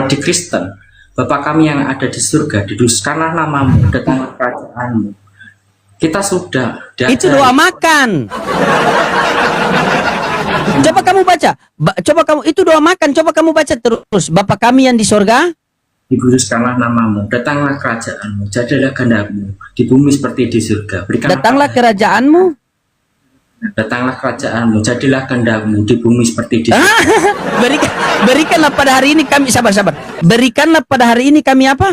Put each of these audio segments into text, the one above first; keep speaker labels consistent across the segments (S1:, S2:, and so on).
S1: di Kristen, Bapa kami yang ada di surga, dikuduskanlah namamu, datanglah kerajaanmu. Kita sudah
S2: Itu doa makan. Coba kamu baca. Coba kamu, itu doa makan. Coba kamu baca terus. Bapa kami yang di surga,
S1: dikuduskanlah namamu, datanglah kerajaanmu, jadilah kehendakmu di bumi seperti di surga.
S2: datanglah kerajaanmu.
S1: Datanglah kerajaanmu, jadilah kehendakmu di bumi seperti di surga.
S2: Berikanlah pada hari ini kami, sabar. Berikanlah pada hari ini kami apa?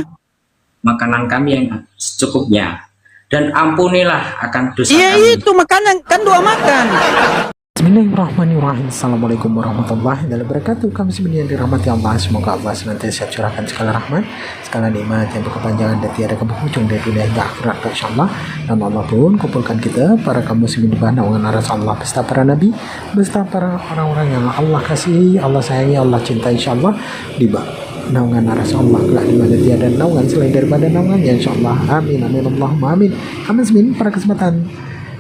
S1: Makanan kami yang secukupnya, dan ampunilah akan dosa
S2: Iya,
S1: kami.
S2: itu makanan, kan doa makan.
S3: Bismillahirrahmanirrahim. Assalamualaikum warahmatullahi wabarakatuh. Kami sebenarnya dirahmati Allah. Semoga Allah senantiasa curahkan segala rahmat, segala nikmat yang berkepanjangan dan tiada keberujung dari dunia hingga akhirat, insyaallah. Dan Allah pun kumpulkan kita para kaum muslimin di bawah naungan aras Allah, beserta para nabi, beserta para orang-orang yang Allah kasihi, Allah sayangi, Allah cinta, insyaallah, di bawah naungan aras Allah, kelak di mana tiada naungan selain daripada naungannya, insyaallah. Amin amin Allahumma amin. Amin. Pada kesempatan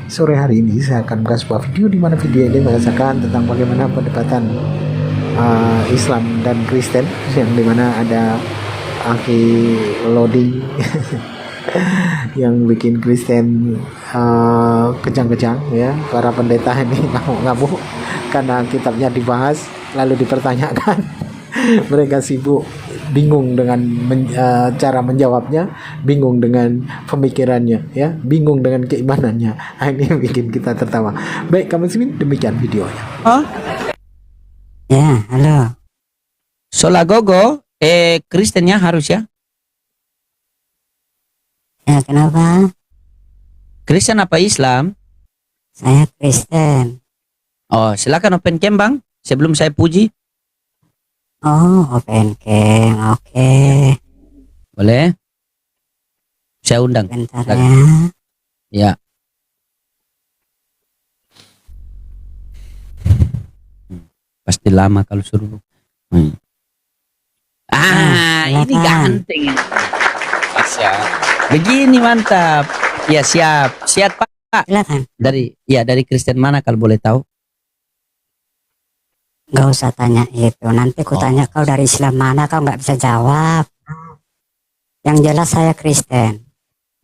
S3: sore hari ini saya akan membuat sebuah video di mana video ini merasakan tentang bagaimana perdebatan Islam dan Kristen, yang dimana ada Aki Lodi yang bikin Kristen kejang-kejang ya, para pendeta ini ngamuk-ngamuk karena kitabnya dibahas lalu dipertanyakan. Mereka sibuk, bingung dengan cara menjawabnya, bingung dengan pemikirannya, ya, bingung dengan keimanannya. Ini yang bikin kita tertawa. Baik, kamu sini demikian videonya.
S2: Oh?
S4: Ya, halo.
S2: Solagogo, Kristennya harus ya?
S4: Ya, kenapa?
S2: Kristen apa Islam?
S4: Saya Kristen.
S2: Oh, silakan open cam bang, sebelum saya puji.
S4: Oh, open cam, oke.
S2: Boleh? Saya undang.
S4: Bentar
S2: Silakan.
S4: ya.
S2: Ya. Pasti lama kalau suruh. Ini ganteng. Siap. Begini mantap. Ya siap. Siap Pak.
S4: Silakan.
S2: Dari Kristen mana kalau boleh tahu?
S4: Gak usah tanya itu. Nanti ku tanya kau dari Islam mana, kau nggak bisa jawab. Yang jelas saya Kristen.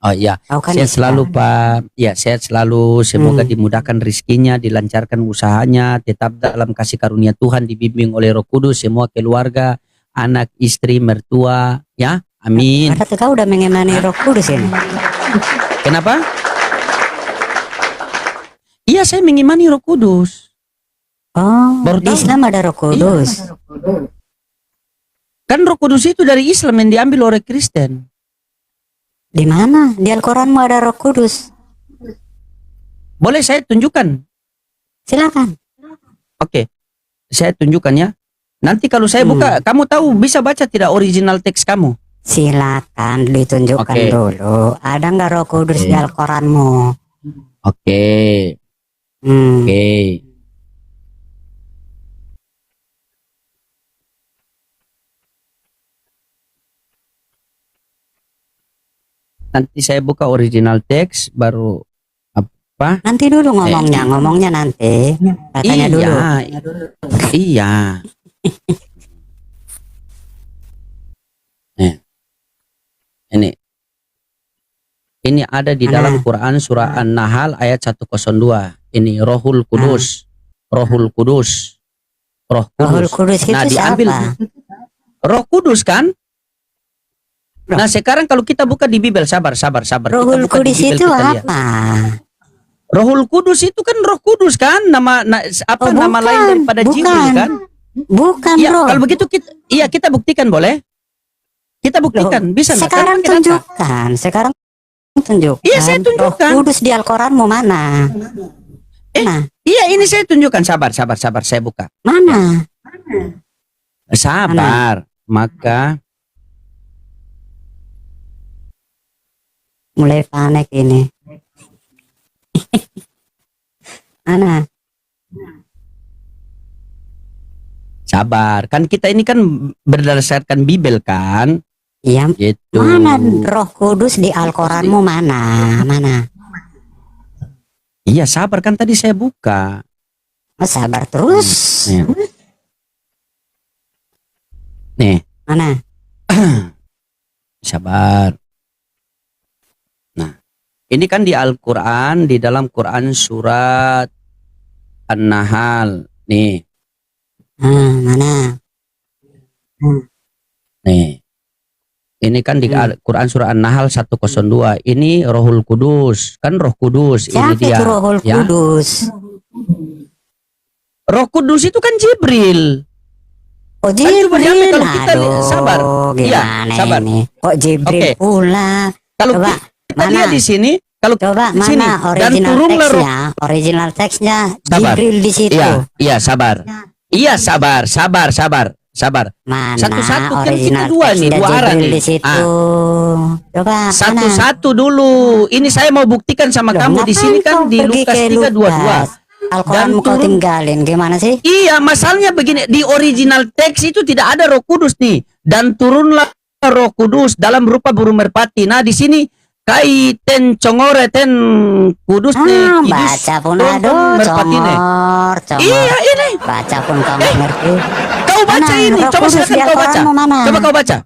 S2: Oh iya.
S4: Kau kan
S2: Sehat selalu Pak. Ya sehat selalu. Semoga dimudahkan rezekinya, dilancarkan usahanya, tetap dalam kasih karunia Tuhan, dibimbing oleh Roh Kudus, semua keluarga, anak, istri, mertua, ya. Amin.
S4: Berarti kau udah mengimani Roh Kudus ini.
S2: Kenapa? Iya, saya mengimani Roh Kudus.
S4: Oh,
S2: Baru
S4: di
S2: tahu.
S4: Islam ada Roh Kudus.
S2: Kan Roh Kudus itu dari Islam yang diambil oleh Kristen.
S4: Di mana? Di Al-Quranmu ada Roh Kudus.
S2: Boleh saya tunjukkan?
S4: Silakan.
S2: Oke. Saya tunjukkan ya. Nanti kalau saya buka, kamu tahu bisa baca tidak original teks kamu?
S4: Silakan ditunjukkan
S2: Oke.
S4: dulu. Ada nggak Roh Kudus di Al-Quranmu?
S2: Oke. Oke. Nanti saya buka original teks baru apa?
S4: Nanti dulu ngomongnya nanti. Katanya dulu.
S2: Iya. Ini ada di dalam Quran surah An-Nahl ayat 102. Ini Rohul Kudus. Rohul Kudus. Roh
S4: Rohul
S2: Kudus.
S4: Kudus itu
S2: Nah, diambil
S4: siapa?
S2: Roh Kudus kan? Nah, sekarang kalau kita buka di Bible, sabar. Kita
S4: Rohul
S2: buka di
S4: Kudus
S2: Bible,
S4: itu
S2: kita lihat.
S4: apa?
S2: Rohul Kudus itu kan Roh Kudus kan? Nama nama lain daripada Jibril kan?
S4: Bukan,
S2: Ya,
S4: bro.
S2: kalau begitu kita buktikan boleh? Kita buktikan, bisa nggak?
S4: Sekarang
S2: Karena kita data.
S4: tunjukkan. Sekarang tunjukkan.
S2: Iya, saya tunjukkan.
S4: Roh Kudus di Al-Quranmu mana? Mana?
S2: Iya, ini saya tunjukkan. Sabar, saya buka.
S4: Mana?
S2: Sabar. Maka
S4: Mulai panik ini. Mana?
S2: sabar. Kan kita ini kan berdasarkan Bible kan?
S4: Iya.
S2: Gitu.
S4: Mana Roh Kudus di Al-Quranmu mana? Mana?
S2: Iya, sabar kan tadi saya buka.
S4: Oh, sabar terus.
S2: Nih,
S4: Mana?
S2: Sabar. Nah, ini kan di Al-Quran, di dalam Quran surat An-Nahl. Nih,
S4: Mana?
S2: nih. Ini kan di Al-Quran surah An-Nahl 102. Ini Rohul Kudus, kan Roh Kudus.
S4: Siapa
S2: Ini dia.
S4: itu Rohul
S2: ya.
S4: Kudus?
S2: Roh Kudus itu kan Jibril.
S4: Oh
S2: coba
S4: Jibril,
S2: diambil kalau kita sabar. Iya,
S4: gimana
S2: sabar.
S4: ini? Kok Jibril
S2: Oke.
S4: pula?
S2: Kalau
S4: Coba,
S2: kita
S4: mana?
S2: lihat di sini, kalau
S4: Coba
S2: di sini,
S4: mana
S2: dan
S4: original
S2: turunlah roh.
S4: teksnya? Original teksnya
S2: Sabar.
S4: Jibril di situ.
S2: Iya, sabar. Iya, sabar.
S4: Mana
S2: Satu-satu, kan
S4: original
S2: kita dua nih,
S4: teksnya
S2: dua arah
S4: Jibril
S2: nih.
S4: di situ? Coba mana?
S2: Satu-satu dulu. Ini saya mau buktikan sama
S4: Loh,
S2: kamu di sini
S4: ngapain
S2: kan
S4: kau
S2: di
S4: pergi
S2: Lukas
S4: ke
S2: 3:22.
S4: Lukas? Al-Quran
S2: Dan
S4: kau
S2: turun-
S4: tinggalin gimana sih?
S2: Iya, masalahnya begini, di original teks itu tidak ada Roh Kudus nih. Dan turunlah Roh Kudus dalam rupa burung merpati. Nah, di sini kai ten congore ten kudus nih.
S4: Baca pun
S2: turun
S4: aduh,
S2: merpati nih.
S4: comor.
S2: Iya, ini.
S4: Baca pun kamu ngerti.
S2: Kau baca
S4: Mana?
S2: ini.
S4: Roh
S2: Coba
S4: Kudus
S2: silakan
S4: di
S2: kau baca.
S4: Al-Quranmu mana?
S2: Coba kau baca.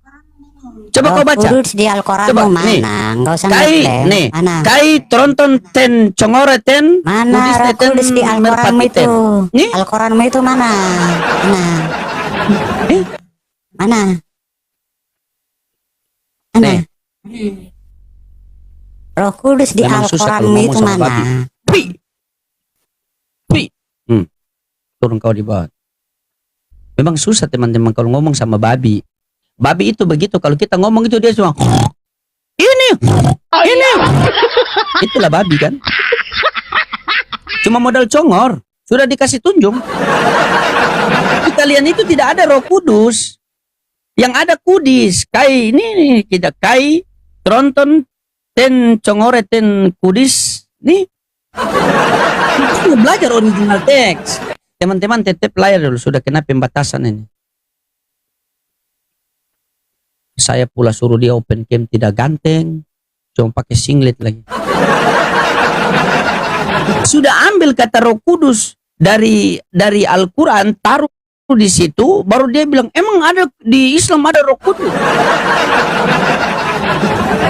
S2: Coba kau baca.
S4: Kudus di Al-Quranmu
S2: Coba,
S4: mana?
S2: nih.
S4: Enggak usah
S2: Kai
S4: ngeklaim.
S2: nih.
S4: Mana?
S2: Kai tronton ten congore ten
S4: Mana
S2: kudus
S4: Roh
S2: ten
S4: Kudus di Al-Quranmu
S2: merpati
S4: itu?
S2: ten. Nih.
S4: Al-Quranmu itu mana? Mana?
S2: Eh?
S4: Mana? Mana?
S2: Nih.
S4: Roh Kudus di
S2: Memang susah kalau
S4: Al-Quranmu
S2: ngomong
S4: itu
S2: sama
S4: mana?
S2: babi. Pi. Turun kau di bawah. Memang susah teman-teman kalau ngomong sama babi. Babi itu begitu, kalau kita ngomong itu dia cuma ini. Itulah babi kan. Cuma modal congor, sudah dikasih tunjung. Tapi kalian itu tidak ada Roh Kudus. Yang ada kudis. Kai ini kita kai tronton ten congore ten kudis nih. Kita belajar original teks. Teman-teman tetap layar dulu, sudah kena pembatasan ini. Saya pula suruh dia open cam tidak ganteng, cuma pakai singlet lagi. Sudah ambil kata Roh Kudus dari Al-Quran, taruh di situ, baru dia bilang emang ada di Islam ada Roh Kudus.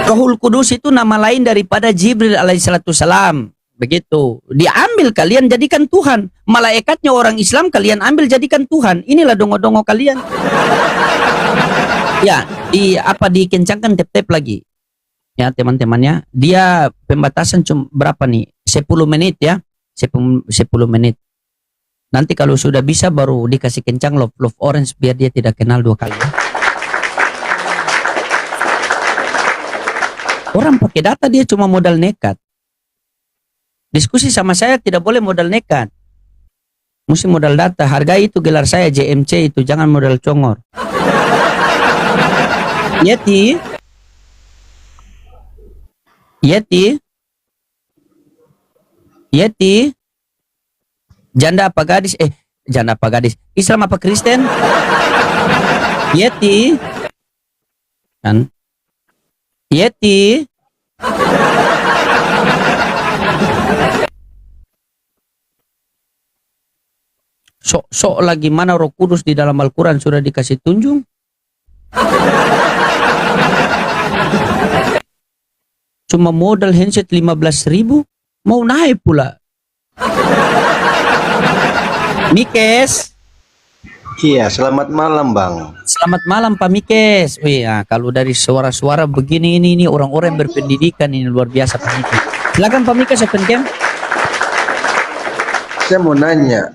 S2: Rohul Kudus itu nama lain daripada Jibril alaihissalam. Begitu. Diambil kalian jadikan Tuhan. Malaikatnya orang Islam kalian ambil jadikan Tuhan. Inilah dongo-dongo kalian. Ya, dikencangkan tep-tep lagi. Ya, teman-temannya. Dia pembatasan cuma berapa nih? 10 menit ya. 10 menit. Nanti kalau sudah bisa baru dikasih kencang love orange biar dia tidak kenal 2 kali. Orang pakai data dia cuma modal nekat. Diskusi sama saya tidak boleh modal nekat. Mesti modal data. Hargai itu gelar saya JMC itu. Jangan modal congor. Yeti. Janda apa gadis? Janda apa gadis? Islam apa Kristen? Yeti. Kan? Yeti. Sok lagi mana Roh Kudus di dalam Al-Quran sudah dikasih tunjung. Cuma modal handset 15.000 mau naik pula. Mikes.
S5: Iya, selamat malam Bang.
S2: Selamat malam Pak Mikes. Wih, nah, kalau dari suara-suara begini ini orang-orang yang berpendidikan ini luar biasa Pak Mikes. Silakan Pak Mikes open cam.
S5: Saya mau nanya,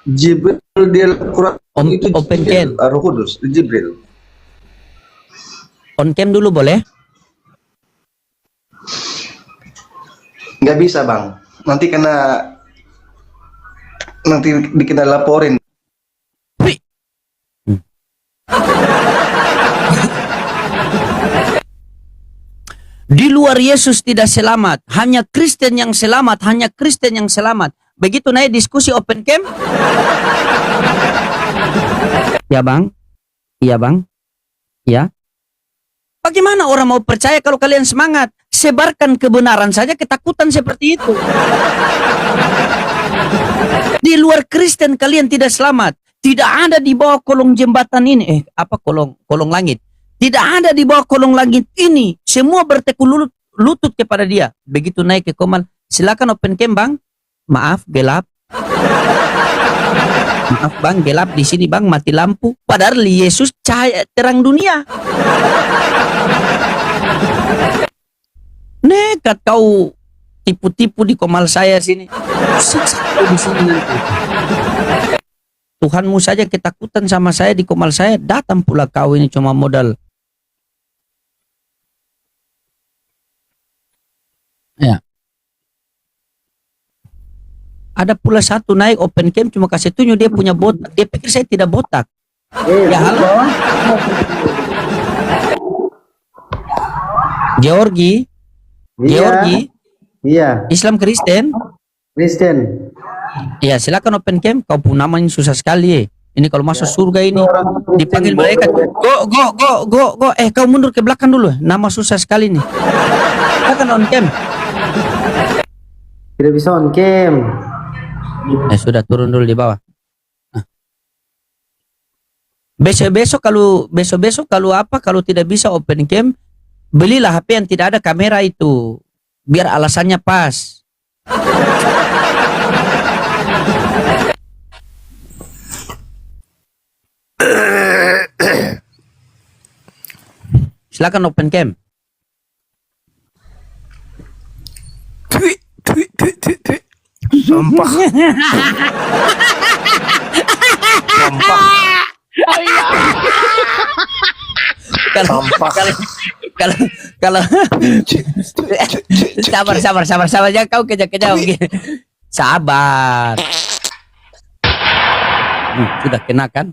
S5: Jibril di Al-Quran itu
S2: open
S5: Jibril,
S2: cam.
S5: Roh Kudus, Jibril.
S2: On cam dulu boleh?
S5: Nggak bisa Bang, nanti dikena laporin.
S2: Di luar Yesus tidak selamat, hanya Kristen yang selamat, hanya Kristen yang selamat. Begitu naik diskusi open cam. Ya Bang, iya Bang, ya. Bagaimana orang mau percaya kalau kalian semangat? Sebarkan kebenaran saja ketakutan seperti itu. Di luar Kristen kalian tidak selamat. Tidak ada di bawah kolong jembatan ini. Kolong langit. Tidak ada di bawah kolong langit ini. Semua bertekuk lutut kepada dia. Begitu naik ke Komal, silakan open cam bang. Maaf, gelap. Maaf bang, gelap di sini bang, mati lampu. Padahal Yesus cahaya terang dunia. Nekat kau tipu-tipu di Komal saya sini. Siksa kau di sini nanti. Tuhanmu saja ketakutan sama saya di Komal saya, datang pula kau ini cuma modal. Ya. Ada pula satu naik open cam cuma kasih tunjuk dia punya botak. Dia pikir saya tidak botak. Ya halo. Georgi. Georgi.
S5: Iya.
S2: Islam Kristen.
S5: Kristen.
S2: Ya silakan open cam. Kau pun namanya susah sekali. Ini kalau masuk surga ini dipanggil malaikat. Go. Kau mundur ke belakang dulu. Nama susah sekali nih. Silakan on cam.
S5: Tidak bisa on cam.
S2: Sudah turun dulu di bawah. Besok-besok kalau tidak bisa open cam, belilah HP yang tidak ada kamera itu, biar alasannya pas. Silakan open cam.
S3: Sampah. Sampah.
S2: Kalau sabar jangan kau kejar-kejar begini. Sabar. Sudah kena kan?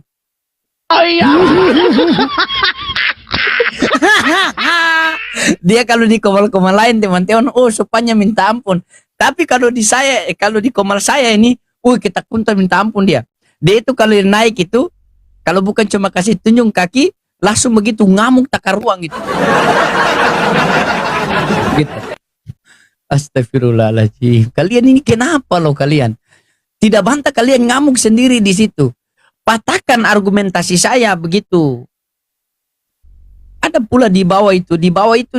S2: Dia kalau di komal-komal lain teman-teman, supaya minta ampun. Tapi kalau di komal saya ini, ketakutan minta ampun dia. Dia itu kalau naik itu, kalau bukan cuma kasih tunjuk kaki, langsung begitu ngamuk takar ruang gitu. Gitu. Astagfirullahaladzim. Kalian ini kenapa loh kalian? Tidak bantah kalian ngamuk sendiri di situ. Patahkan argumentasi saya begitu. Ada pula di bawah itu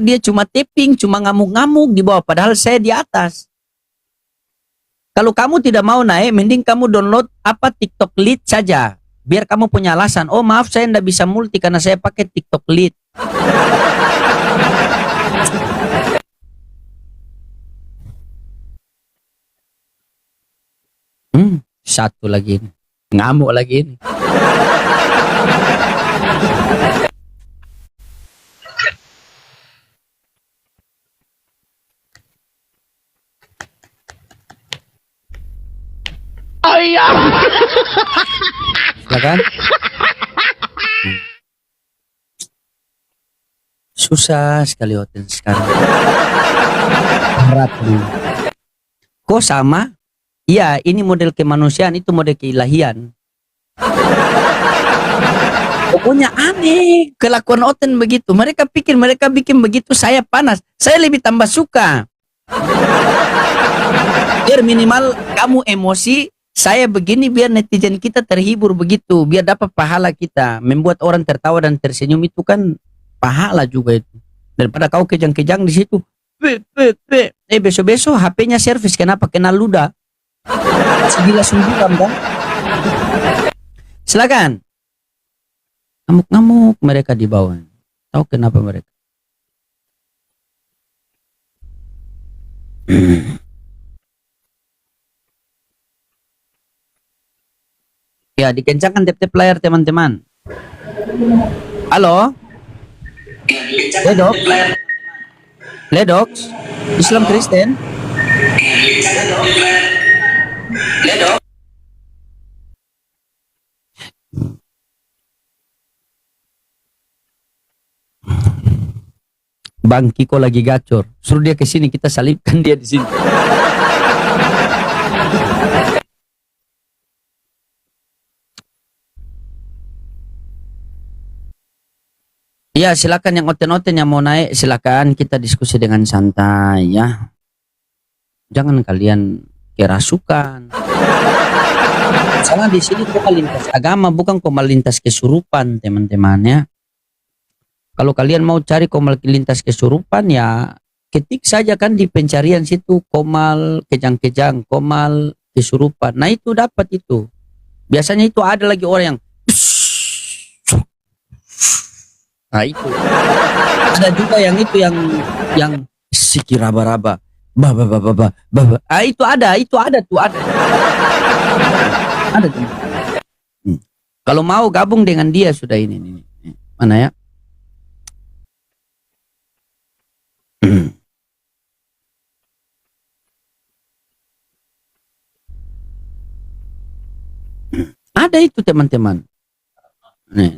S2: dia cuma tapping, cuma ngamuk-ngamuk di bawah, padahal saya di atas. Kalau kamu tidak mau naik, mending kamu download TikTok Lite saja. Biar kamu punya alasan. Oh maaf saya tidak bisa multi karena saya pakai TikTok Lite. Satu lagi ini. Ngamuk lagi ini. Silakan. Susah sekali hotel sekarang. Berat. Kok sama? Iya, ini model kemanusiaan, itu model keilahian. Pokoknya aneh kelakuan Oten begitu. Mereka bikin begitu, saya panas. Saya lebih tambah suka. Biar minimal kamu emosi, saya begini biar netizen kita terhibur begitu, biar dapat pahala kita. Membuat orang tertawa dan tersenyum itu kan pahala juga itu. Daripada kau kejang-kejang di situ. Besok-besok HP-nya servis, kenapa? Kena ludah. Segila sumburan kan? Silakan. Ngamuk-ngamuk mereka di bawah. Tahu kenapa mereka? Ya, dikencangkan tap-tap layar teman-teman. Halo? Ledok? Islam Kristen? Ledok? Bang Kiko lagi gacor. Suruh dia ke sini, kita salibkan dia di sini. Ya, silakan yang oten-oten yang mau naik, silakan kita diskusi dengan santai ya. Jangan kalian kerasukan. Salah di sini kok melintas agama, bukan kok melintas kesurupan, teman-teman ya. Kalau kalian mau cari komal lintas kesurupan ya ketik saja kan di pencarian situ komal kejang-kejang, komal kesurupan. Nah itu dapat itu. Biasanya itu ada lagi orang yang nah itu. Ada juga yang itu yang sikiraba-raba. Ba. Ah itu ada tuh ada. Ada tuh. Kalau mau gabung dengan dia sudah ini. Mana ya? Ada itu teman-teman. Nih.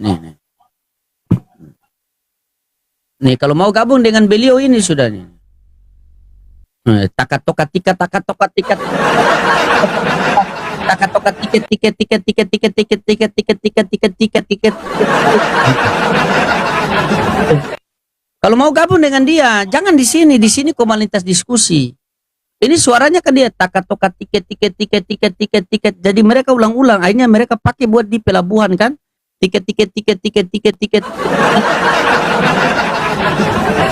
S2: Nih kalau mau gabung dengan beliau ini sudah nih. Takat-tokat tiket. Takat-tokat tiket. Kalau mau gabung dengan dia, jangan di sini komunitas diskusi. Ini suaranya kan dia takat-tokat tiket. Jadi mereka ulang-ulang, akhirnya mereka pakai buat di pelabuhan kan? Tiket.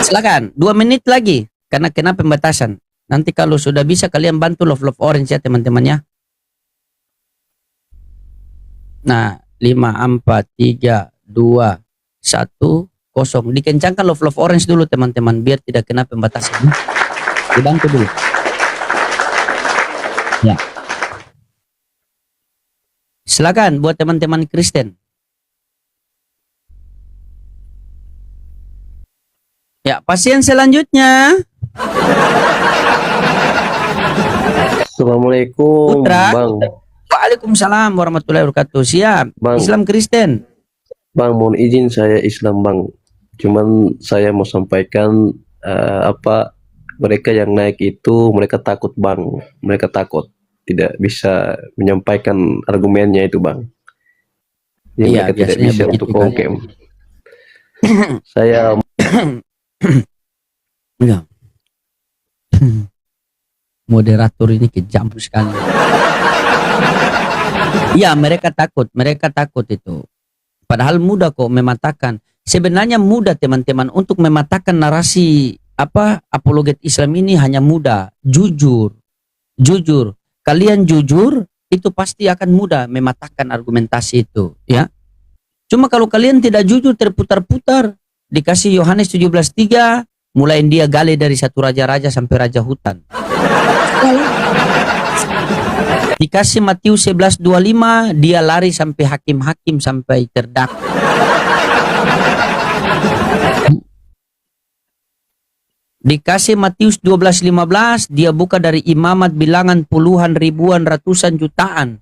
S2: Silakan, 2 menit lagi karena kena pembatasan. Nanti kalau sudah bisa kalian bantu love orange ya teman-teman ya. Nah, 5 4 3 2 1 0. Dikencangkan love orange dulu teman-teman biar tidak kena pembatasan. Dibantu dulu. Ya. Silakan buat teman-teman Kristen. Ya, pasien selanjutnya.
S5: Assalamualaikum,
S2: Putra.
S5: Bang.
S2: Waalaikumsalam warahmatullahi wabarakatuh. Siap.
S5: Bang.
S2: Islam Kristen.
S5: Bang, mohon izin saya Islam, Bang. Cuman saya mau sampaikan mereka yang naik itu mereka takut, Bang. Mereka takut tidak bisa menyampaikan argumennya itu, Bang. Jadi
S2: Iya,
S5: mereka tidak
S2: biasanya
S5: bisa
S2: begitu
S5: untuk
S2: kan.
S5: mengkem. Saya
S2: Ya. Moderator ini kejam sekali. Iya, mereka takut itu. Padahal mudah kok mematahkan. Sebenarnya mudah teman-teman untuk mematahkan narasi apologet Islam ini hanya mudah. Jujur. Kalian jujur itu pasti akan mudah mematahkan argumentasi itu, ya. Cuma kalau kalian tidak jujur terputar-putar, dikasih Yohanes 17:3, mulai dia gali dari satu raja-raja sampai raja hutan. Dikasih Matius 11:25, dia lari sampai hakim-hakim sampai terdakwa. Dikasih Matius 12:15, dia buka dari imamat bilangan puluhan, ribuan, ratusan, jutaan.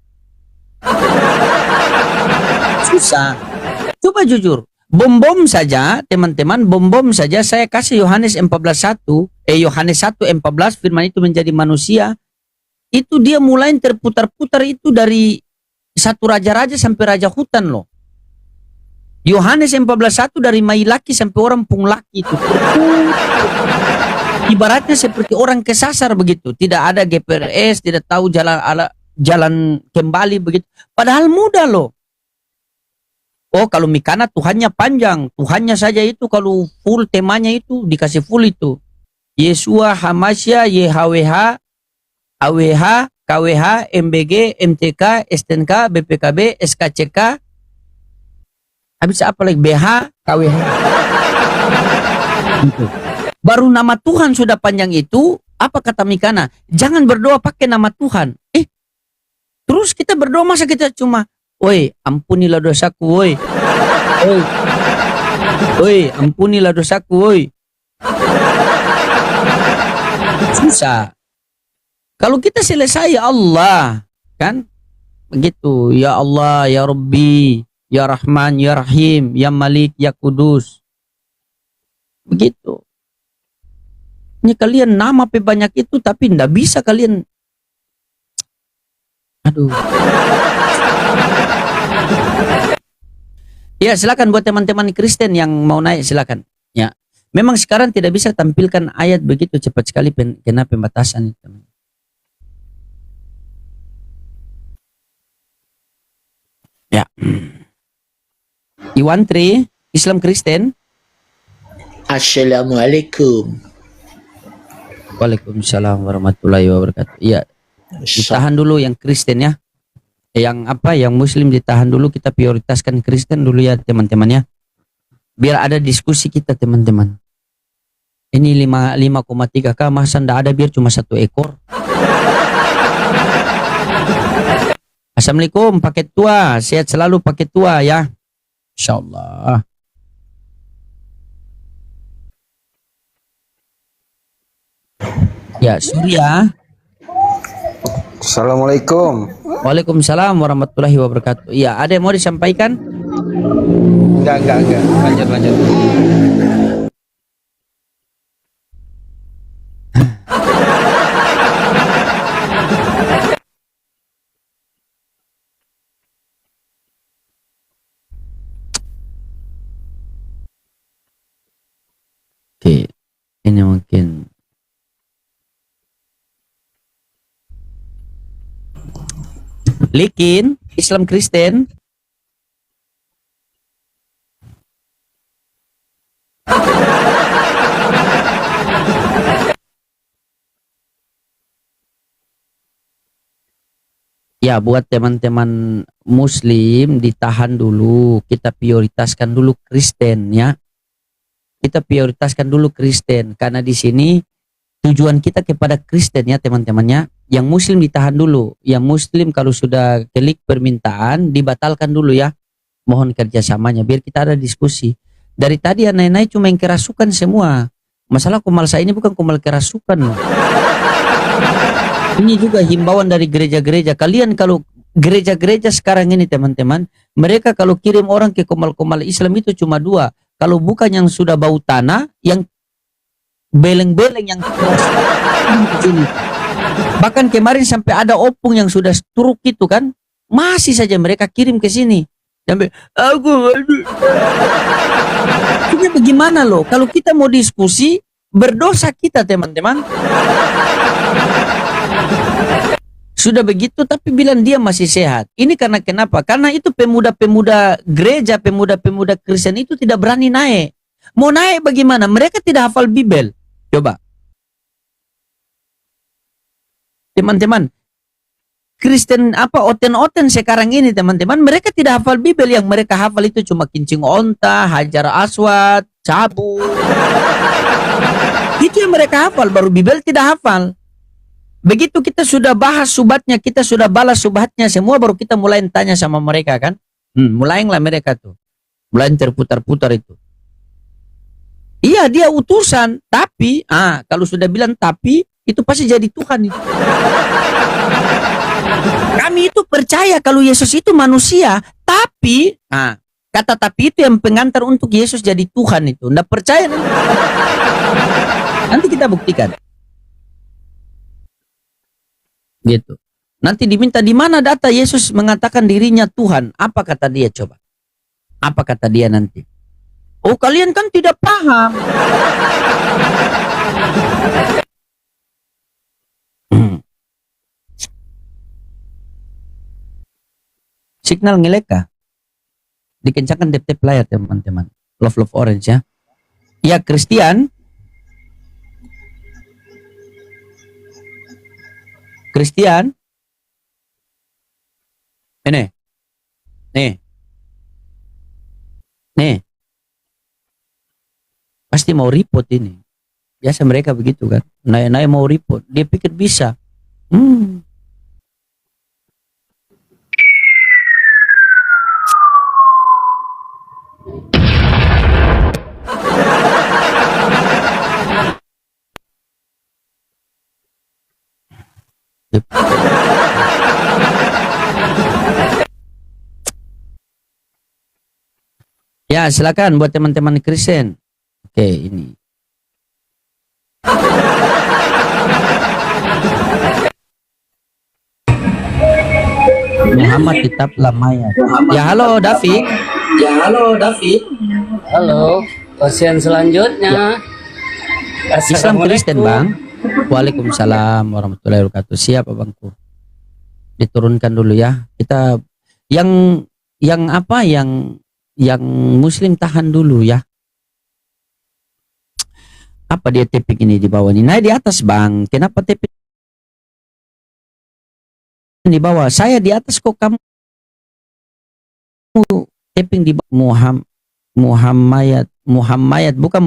S2: Susah. Coba jujur. Bom saja, teman-teman, bom saja saya kasih Yohanes 1:14, firman itu menjadi manusia. Itu dia mulai terputar-putar itu dari satu raja-raja sampai raja hutan loh. Yohanes 14:1 dari mai laki sampai orang pung laki itu. Ibaratnya seperti orang kesasar begitu. Tidak ada GPS, tidak tahu jalan kembali begitu. Padahal mudah loh. Oh, kalau Mikana Tuhannya panjang. Tuhannya saja itu kalau full temanya itu dikasih full itu. Yesua, Hamasya, YHWH, AWH, KWH, MBG, MTK, STNK, BPKB, SKCK. Habis apa lagi? BH, KWH. Gitu. Baru nama Tuhan sudah panjang itu, apa kata Mikana? Jangan berdoa pakai nama Tuhan. Terus kita berdoa masa kita cuma, "Woi, ampunilah dosaku, woi. Woi, ampunilah dosaku, woi." Susah. Kalau kita selesai ya Allah, kan? Begitu, ya Allah, ya Rabbi, ya Rahman, ya Rahim, ya Malik, ya Kudus. Begitu. Ini kalian nama banyak itu tapi ndak bisa kalian. Aduh. Ya, silakan buat teman-teman Kristen yang mau naik silakan. Ya. Memang sekarang tidak bisa tampilkan ayat begitu cepat sekali kena pembatasan itu. Ya. Iwan Tri, Islam Kristen.
S6: Assalamualaikum.
S2: Waalaikumsalam warahmatullahi wabarakatuh. Iya, ditahan dulu yang Kristen ya. Yang Muslim ditahan dulu, kita prioritaskan Kristen dulu ya teman-teman ya. Biar ada diskusi kita teman-teman. Ini 5,3K masa ndak ada, biar cuma 1 ekor. Assalamualaikum paket tua, sehat selalu paket tua ya. Insyaallah. Ya, Surya.
S7: Assalamualaikum.
S2: Waalaikumsalam warahmatullahi wabarakatuh. Iya, ada yang mau disampaikan?
S7: Enggak. Lanjut.
S2: Oke, ini mungkin Likin, Islam Kristen. Ya, buat teman-teman Muslim ditahan dulu, kita prioritaskan dulu Kristen ya. Kita prioritaskan dulu Kristen karena di sini tujuan kita kepada Kristen ya teman-temannya. Yang Muslim ditahan dulu. Yang Muslim kalau sudah klik permintaan dibatalkan dulu ya. Mohon kerjasamanya biar kita ada diskusi. Dari tadi anak-anak cuma yang kerasukan semua. Masalah Komal saya ini bukan Komal kerasukan loh. Ini juga himbauan dari gereja-gereja. Kalian kalau gereja-gereja sekarang ini teman-teman, mereka kalau kirim orang ke Komal-Komal Islam itu cuma 2. Kalau bukan yang sudah bau tanah, yang beleng-beleng yang sini. Bahkan kemarin sampai ada opung yang sudah stroke itu kan, masih saja mereka kirim ke sini. Sampai ini bagaimana loh? Kalau kita mau diskusi, berdosa kita teman-teman. Sudah begitu tapi bilang dia masih sehat. Ini karena kenapa? Karena itu pemuda-pemuda gereja, pemuda-pemuda Kristen itu tidak berani naik. Mau naik bagaimana? Mereka tidak hafal Bible. Coba. Teman-teman, Kristen oten-oten sekarang ini teman-teman, mereka tidak hafal Bible. Yang mereka hafal itu cuma kincing onta, hajar aswad, cabut. Itu yang mereka hafal, baru Bible tidak hafal. Begitu kita sudah bahas subatnya, kita sudah balas subatnya semua, baru kita mulai tanya sama mereka kan. Mulailah mereka tuh. Mulai terputar-putar itu. Iya dia utusan, tapi kalau sudah bilang tapi, itu pasti jadi Tuhan itu. Kami itu percaya kalau Yesus itu manusia, tapi kata tapi itu yang pengantar untuk Yesus jadi Tuhan itu. Nggak percaya nanti kita buktikan. Gitu. Nanti diminta di mana data Yesus mengatakan dirinya Tuhan. Apa kata dia coba? Apa kata dia nanti? Oh kalian kan tidak paham. Signal ngeleka. Dikencangkan dep-dep layar teman-teman. Love orange ya. Ya Christian. Ini. Nih. Pasti mau report ini. Biasa mereka begitu kan. Naik mau report. Dia pikir bisa. Ya silakan buat teman-teman Kristen. Oke ini. Muhammad kitab lamaya. Ya halo David.
S8: Halo, pasien selanjutnya.
S2: Islam Kristen bang. Waalaikumsalam warahmatullahi wabarakatuh. Siap abangku. Diturunkan dulu ya. Kita yang yang apa yang Muslim tahan dulu ya. Apa dia tapping ini di bawah ini? Nah di atas bang, kenapa tapping di bawah? Saya di atas kok kamu tapping di bawah. Muhammad bukan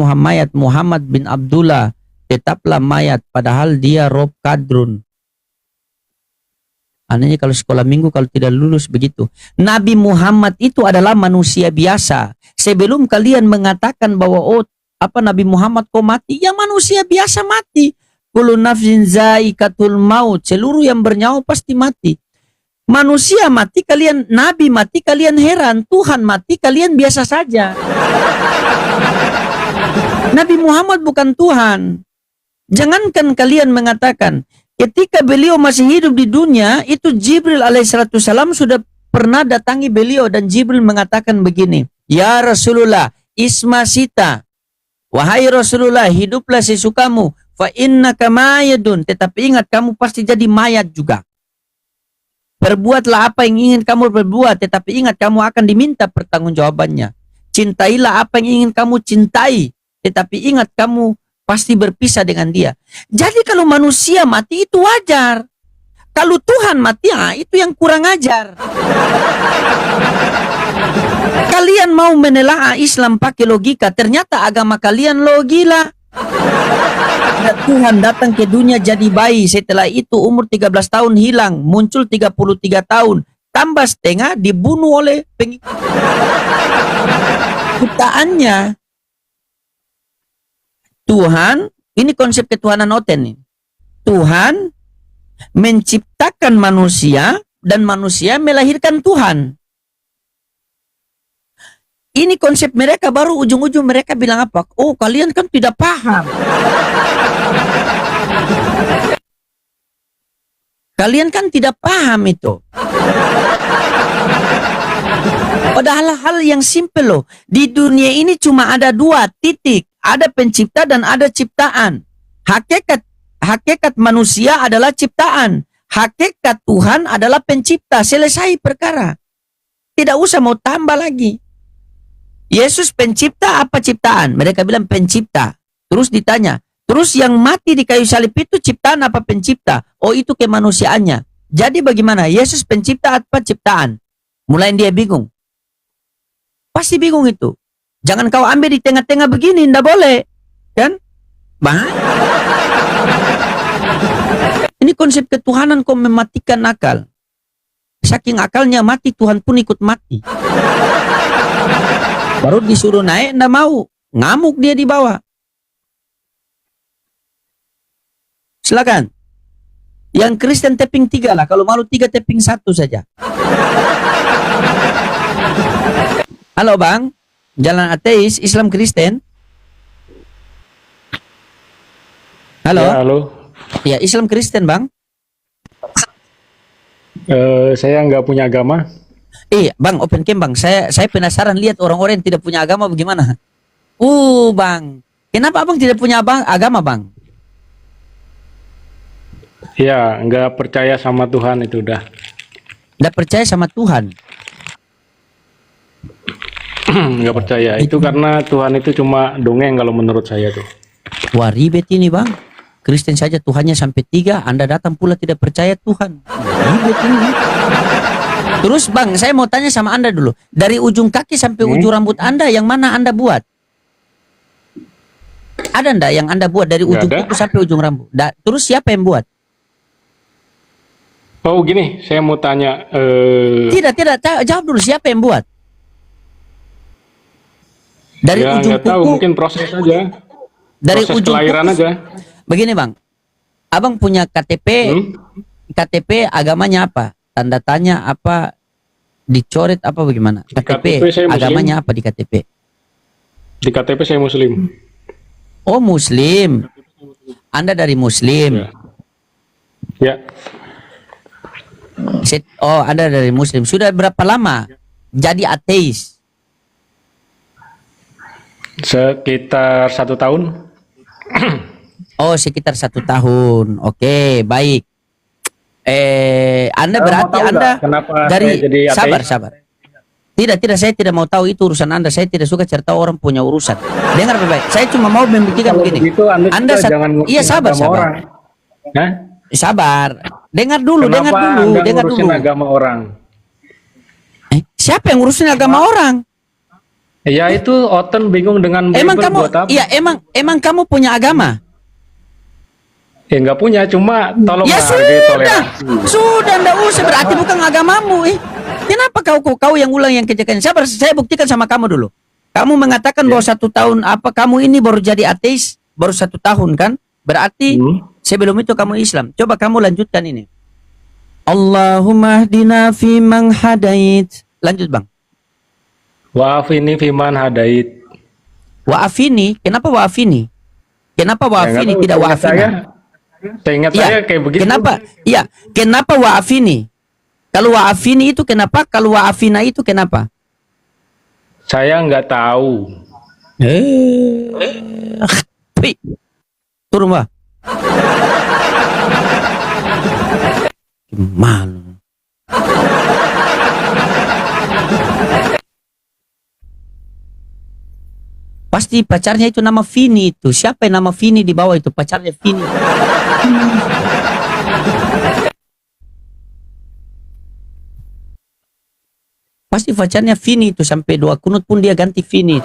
S2: Muhammad bin Abdullah tetaplah mayat padahal dia Rob Kadrun. Anehnya kalau sekolah minggu kalau tidak lulus begitu. Nabi Muhammad itu adalah manusia biasa. Sebelum kalian mengatakan bahwa oh apa Nabi Muhammad kok mati, ya manusia biasa mati. Kullu nafsin zaikatul maut, seluruh yang bernyawa pasti mati. Manusia mati kalian, Nabi mati kalian heran, Tuhan mati kalian biasa saja. Nabi Muhammad bukan Tuhan. Jangankan kalian mengatakan ketika beliau masih hidup di dunia, itu Jibril alaihissalam sudah pernah datangi beliau dan Jibril mengatakan begini, ya Rasulullah, isma sita, wahai Rasulullah, hiduplah sesukamu, fa innaka mayadun, tetapi ingat kamu pasti jadi mayat juga. Perbuatlah apa yang ingin kamu perbuat, tetapi ingat kamu akan diminta pertanggungjawabannya. Cintailah apa yang ingin kamu cintai, tetapi ingat kamu pasti berpisah dengan dia. Jadi kalau manusia mati itu wajar. Kalau Tuhan mati, itu yang kurang ajar. Kalian mau menelaah Islam pakai logika, ternyata agama kalian logila. Tuhan datang ke dunia jadi bayi, setelah itu umur 13 tahun hilang, muncul 33 tahun, tambah setengah dibunuh oleh pengikut. Ciptaannya Tuhan, ini konsep ketuhanan Oten nih. Tuhan menciptakan manusia dan manusia melahirkan Tuhan. Ini konsep mereka, baru ujung-ujung mereka bilang apa? Oh, kalian kan tidak paham. Kalian kan tidak paham itu. Padahal hal yang simple loh. Di dunia ini cuma ada dua titik. Ada pencipta dan ada ciptaan. Hakikat manusia adalah ciptaan. Hakikat Tuhan adalah pencipta. Selesai perkara. Tidak usah mau tambah lagi. Yesus pencipta apa ciptaan? Mereka bilang pencipta. Terus ditanya, terus yang mati di kayu salib itu ciptaan apa pencipta? Oh, itu kemanusiaannya. Jadi bagaimana? Yesus pencipta apa ciptaan? Mulai dia bingung. Pasti bingung itu. Jangan kau ambil di tengah-tengah begini, tidak boleh. Kan? Bahaya. Ini konsep ketuhanan kau mematikan akal. Saking akalnya mati, Tuhan pun ikut mati. Baru disuruh naik, tidak mau. Ngamuk dia di bawah. Silakan. Yang Kristen tapping 3 lah. Kalau malu 3 tapping 1 saja. Halo bang. Jalan ateis, Islam Kristen. Halo.
S6: Ya, halo.
S2: Ya, Islam Kristen bang.
S6: Saya nggak punya agama.
S2: Iya bang, open cam bang. Saya penasaran lihat orang-orang yang tidak punya agama bagaimana. Bang. Kenapa abang tidak punya agama bang?
S6: Ya, nggak percaya sama Tuhan itu udah.
S2: Nggak percaya sama Tuhan.
S6: Nggak percaya. Itu karena Tuhan itu cuma dongeng kalau menurut saya tuh.
S2: Wah ribet ini bang. Kristen saja Tuhannya sampai 3. Anda datang pula tidak percaya Tuhan. Ribet ini. Terus bang, saya mau tanya sama Anda dulu. Dari ujung kaki sampai ujung rambut Anda, yang mana Anda buat? Ada ndak yang Anda buat dari ujung kuku sampai ujung rambut? Terus siapa yang buat?
S6: Oh gini, saya mau tanya.
S2: Tidak. Jawab dulu, siapa yang buat? Dari
S6: ya,
S2: ujung kuku.
S6: Tahu, mungkin proses aja.
S2: Dari
S6: proses
S2: ujung
S6: kelahiran
S2: kuku.
S6: aja.
S2: Begini bang, abang punya KTP. KTP agamanya apa? Tanda tanya apa? Dicoret apa bagaimana? KTP agamanya apa di KTP?
S6: Di KTP saya Muslim.
S2: Oh Muslim. Anda dari Muslim.
S6: Ya.
S2: Oh Anda dari Muslim. Sudah berapa lama jadi ateis?
S6: Sekitar 1 tahun.
S2: Oh sekitar 1 tahun. Oke baik. Anda berarti Anda
S6: kenapa
S2: dari
S6: saya jadi ateis?
S2: sabar. Tidak, saya tidak mau tahu itu urusan Anda. Saya tidak suka cerita orang punya urusan. Dengar baik-baik. Saya cuma mau membuktikan
S6: Kalau
S2: begini.
S6: begitu Anda juga jangan ngurusin
S2: Iya, sabar,
S6: agama
S2: sabar.
S6: orang. Hah?
S2: Sabar. Dengar dulu,
S6: Kenapa Anda
S2: dengar
S6: ngurusin
S2: dulu.
S6: agama orang?
S2: Siapa yang ngurusin agama orang?
S6: Ya itu Oten bingung dengan
S2: Emang
S6: Bible
S2: kamu,
S6: buat apa?
S2: iya emang kamu punya agama?
S6: Nggak punya, cuma tolong
S2: Ya
S6: hargai
S2: sudah,
S6: toleransi.
S2: enggak usah, berarti bukan agamamu. Kenapa kau yang ulang yang kejadian? Saya buktikan sama kamu dulu. Kamu mengatakan bahwa 1 tahun apa kamu ini baru jadi ateis, baru 1 tahun kan? Berarti sebelum itu kamu Islam. Coba kamu lanjutkan ini. Allahumma hdina fi man hadait. Lanjut bang.
S6: Wa'afini fiman hadait.
S2: Wa'afini, kenapa wa'afini? Kenapa wa'afini
S6: nggak tahu,
S2: tidak
S6: seingat
S2: wa'afina?
S6: Seingat
S2: Iya,
S6: saya kayak begitu.
S2: Kenapa? Iya, kenapa wa'afini? Kalau wa'afini itu kenapa? Kalau wa'afina itu kenapa?
S6: Saya nggak tahu.
S2: Turun Pak. Malu. Pasti pacarnya itu nama Vini itu. Siapa yang nama Vini di bawah itu? Pacarnya Vini. Pasti pacarnya Vini itu sampai 2 kunut pun dia ganti Vini.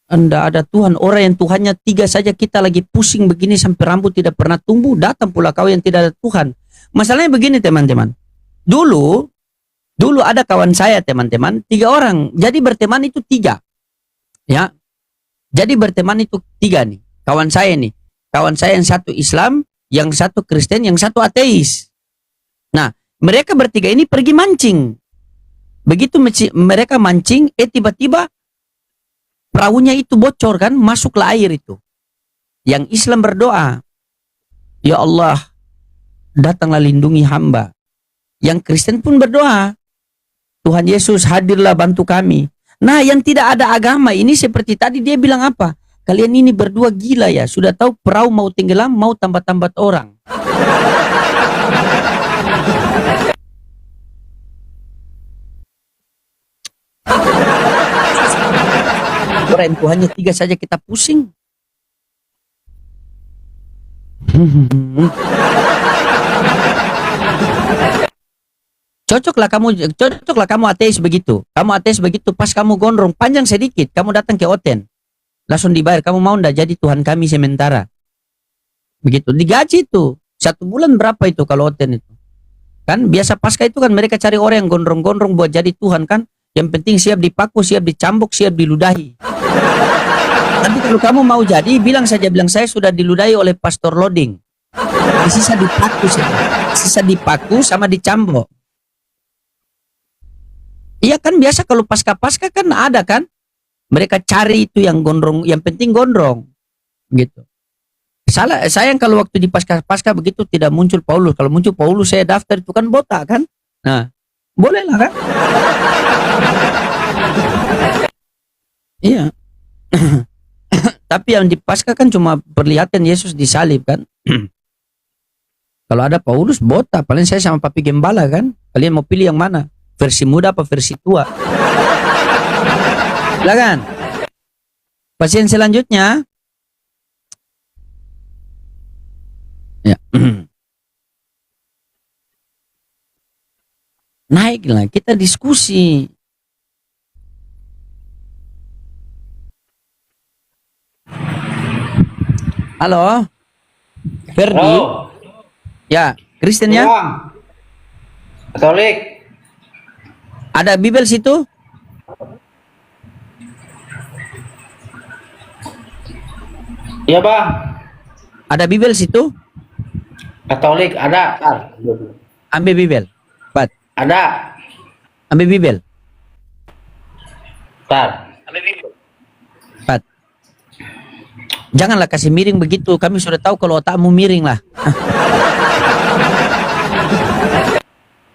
S2: Anda ada Tuhan, orang yang Tuhannya 3 saja kita lagi pusing begini sampai rambut tidak pernah tumbuh, datang pula kau yang tidak ada Tuhan. Masalahnya begini teman-teman. Dulu ada kawan saya teman-teman, 3 orang. Jadi berteman itu 3. Ya. Jadi berteman itu 3 nih. Kawan saya nih. Kawan saya yang satu Islam, yang satu Kristen, yang satu ateis. Nah, mereka bertiga ini pergi mancing. Begitu mereka mancing, tiba-tiba perahunya itu bocor kan, masuklah air itu. Yang Islam berdoa, ya Allah, datanglah lindungi hamba. Yang Kristen pun berdoa, Tuhan Yesus hadirlah bantu kami. Nah, yang tidak ada agama ini seperti tadi dia bilang apa? Kalian ini berdua gila ya, sudah tahu perahu mau tenggelam, mau tambah-tambah orang. Orang yang Tuhannya 3 saja kita pusing. Cocoklah kamu ateis begitu. Kamu ateis begitu, pas kamu gondrong panjang sedikit, kamu datang ke Oten. Langsung dibayar, kamu mau ndak jadi Tuhan kami sementara. Begitu, digaji itu. 1 bulan berapa itu kalau Oten itu? Kan biasa pasca itu kan mereka cari orang yang gondrong-gondrong buat jadi Tuhan kan. Yang penting siap dipaku, siap dicambuk, siap diludahi. Nanti kalau kamu mau jadi, bilang saya sudah diludahi oleh Pastor Loading. Sisa dipaku sama dicambuk. Iya kan biasa kalau pasca-pasca kan ada kan. Mereka cari itu yang gondrong, yang penting gondrong. Gitu. Sayang kalau waktu di pasca-pasca begitu tidak muncul Paulus. Kalau muncul Paulus saya daftar itu kan botak kan. Nah, bolehlah kan? Iya. Tapi yang di pasca kan cuma perlihatkan Yesus disalib kan. Kalau ada Paulus botak, paling saya sama Papi Gembala kan. Kalian mau pilih yang mana? Versi muda apa versi tua? Silakan. Pasien selanjutnya. Ya. Naiklah, kita diskusi. Halo. Ferdi.
S9: Oh.
S2: Ya, Kristen ya?
S9: Katolik.
S2: Ada Bible situ?
S9: Iya bang.
S2: Ada Bible situ?
S9: Katolik ada.
S2: Ambil Bible. Pat.
S9: Ada.
S2: Ambil Bible. Pat. Janganlah kasih miring begitu. Kami sudah tahu kalau otakmu miring lah.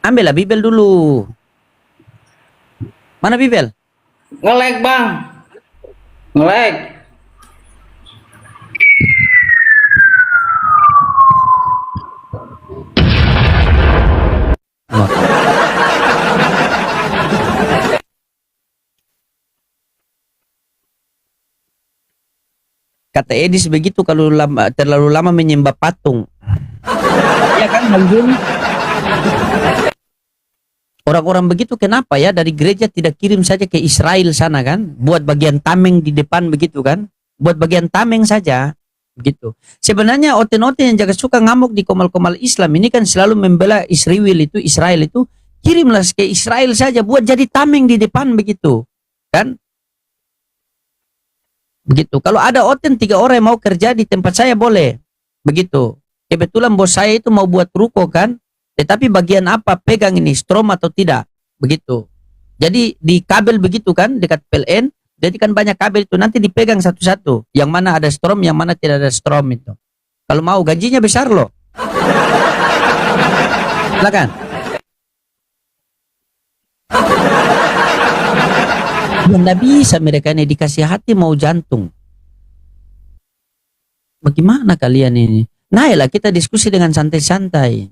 S2: Ambillah Bible dulu. Mana Bible?
S9: Nge-lag bang. Nge-lag.
S2: Kata Edis begitu kalau terlalu lama menyembah patung. Ya kan Bang Jun? Orang-orang begitu kenapa ya dari gereja tidak kirim saja ke Israel sana kan? Buat bagian tameng di depan begitu kan? Buat bagian tameng saja begitu. Sebenarnya oten-oten yang jaga suka ngamuk di komal-komal Islam ini kan selalu membela Israel itu kirimlah ke Israel saja buat jadi tameng di depan begitu. Kan? Begitu. Kalau ada oten 3 orang yang mau kerja di tempat saya boleh. Begitu. Kebetulan bos saya itu mau buat ruko kan. Tetapi bagian apa pegang ini strom atau tidak. Begitu. Jadi di kabel begitu kan dekat PLN. Jadi kan banyak kabel itu nanti dipegang satu-satu. Yang mana ada strom, yang mana tidak ada strom itu. Kalau mau gajinya besar loh. Silakan. Nggak bisa mereka ini dikasih hati mau jantung. Bagaimana kalian ini? Nah ya kita diskusi dengan santai-santai.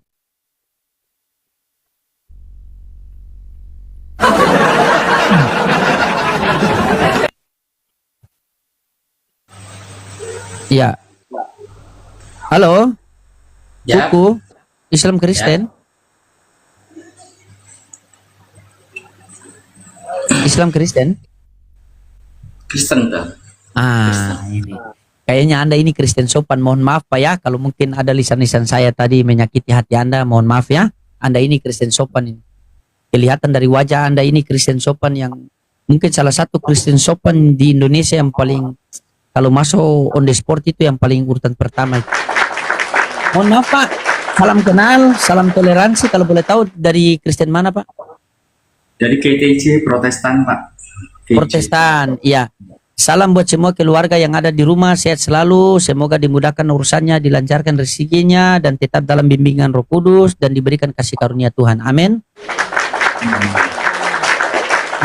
S2: Ya. Halo.
S1: Ya.
S2: Suku Islam Kristen. Islam Kristen.
S1: Kristen tuh.
S2: Ini. Kayaknya Anda ini Kristen sopan. Mohon maaf Pak ya. Kalau mungkin ada lisan-lisan saya tadi menyakiti hati Anda. Mohon maaf ya. Anda ini Kristen sopan ini. Kelihatan dari wajah Anda ini Kristen sopan yang mungkin salah satu Kristen sopan di Indonesia yang paling kalau masuk on the sport itu yang paling urutan pertama. Mohon maaf Pak. Salam kenal, salam toleransi. Kalau boleh tahu dari Kristen mana Pak?
S1: Dari GTJ Protestan Pak. GTJ.
S2: Protestan, iya. Salam buat semua keluarga yang ada di rumah, sehat selalu, semoga dimudahkan urusannya, dilancarkan rezekinya, dan tetap dalam bimbingan Roh Kudus, dan diberikan kasih karunia Tuhan. Amin.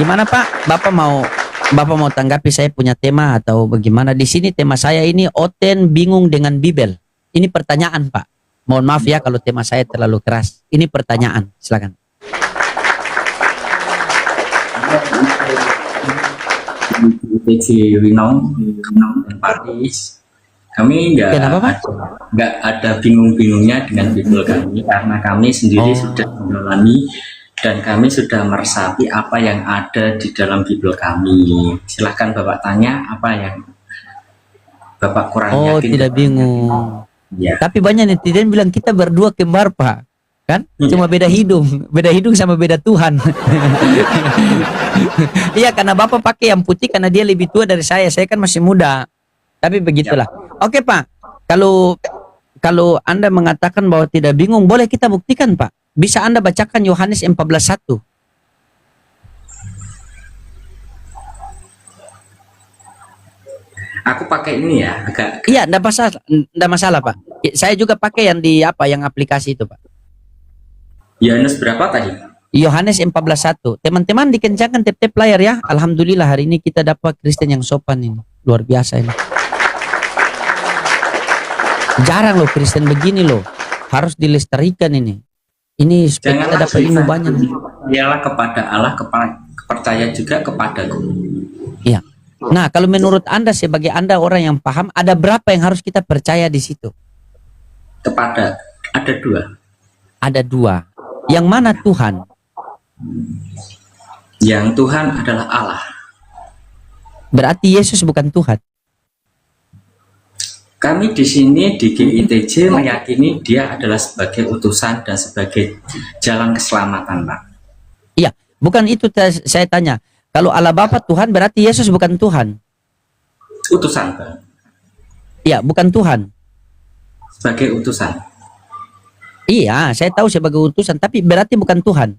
S2: Gimana Pak? Bapak mau tanggapi saya punya tema atau bagaimana? Di sini tema saya ini Oten bingung dengan Bibel. Ini pertanyaan Pak. Mohon maaf ya kalau tema saya terlalu keras. Ini pertanyaan, silakan.
S1: ITC Winong dan Paris, kami nggak ada bingung-bingungnya dengan Bible kami karena kami sendiri sudah mengalami dan kami sudah meresapi apa yang ada di dalam Bible kami. Silahkan Bapak tanya apa yang Bapak kurang yakin.
S2: Tidak bingung.
S1: Ya.
S2: Tapi banyak netizen bilang kita berdua kembar Pak. Kan? Cuma beda hidung sama beda Tuhan. Iya, karena Bapak pakai yang putih karena dia lebih tua dari saya kan masih muda. Tapi begitulah. Oke Pak, kalau Anda mengatakan bahwa tidak bingung, boleh kita buktikan Pak. Bisa Anda bacakan Yohanes 14:1.
S1: Aku pakai ini ya, agak.
S2: Iya, enggak masalah Pak. Saya juga pakai yang yang aplikasi itu Pak.
S1: Yohanes berapa tadi?
S2: Yohanes 14:1. Teman-teman dikencangkan tap-tap layar ya. Alhamdulillah hari ini kita dapat Kristen yang sopan ini. Luar biasa ini. Jarang loh Kristen begini loh. Harus dilestarikan ini. Ini supaya kita dapat ilmu banyak.
S1: Ialah kepada Allah, percaya juga kepadaku.
S2: Iya. Nah, kalau menurut Anda sebagai Anda orang yang paham, ada berapa yang harus kita percaya di situ?
S1: Ada 2.
S2: Ada 2. Yang mana Tuhan?
S1: Yang Tuhan adalah Allah.
S2: Berarti Yesus bukan Tuhan.
S1: Kami di sini di GITJ meyakini dia adalah sebagai utusan dan sebagai jalan keselamatan, Pak.
S2: Iya, bukan itu saya tanya. Kalau Allah Bapa Tuhan berarti Yesus bukan Tuhan.
S1: Utusan, Pak.
S2: Iya, bukan Tuhan.
S1: Sebagai utusan.
S2: Iya, saya tahu sebagai utusan, tapi berarti bukan Tuhan.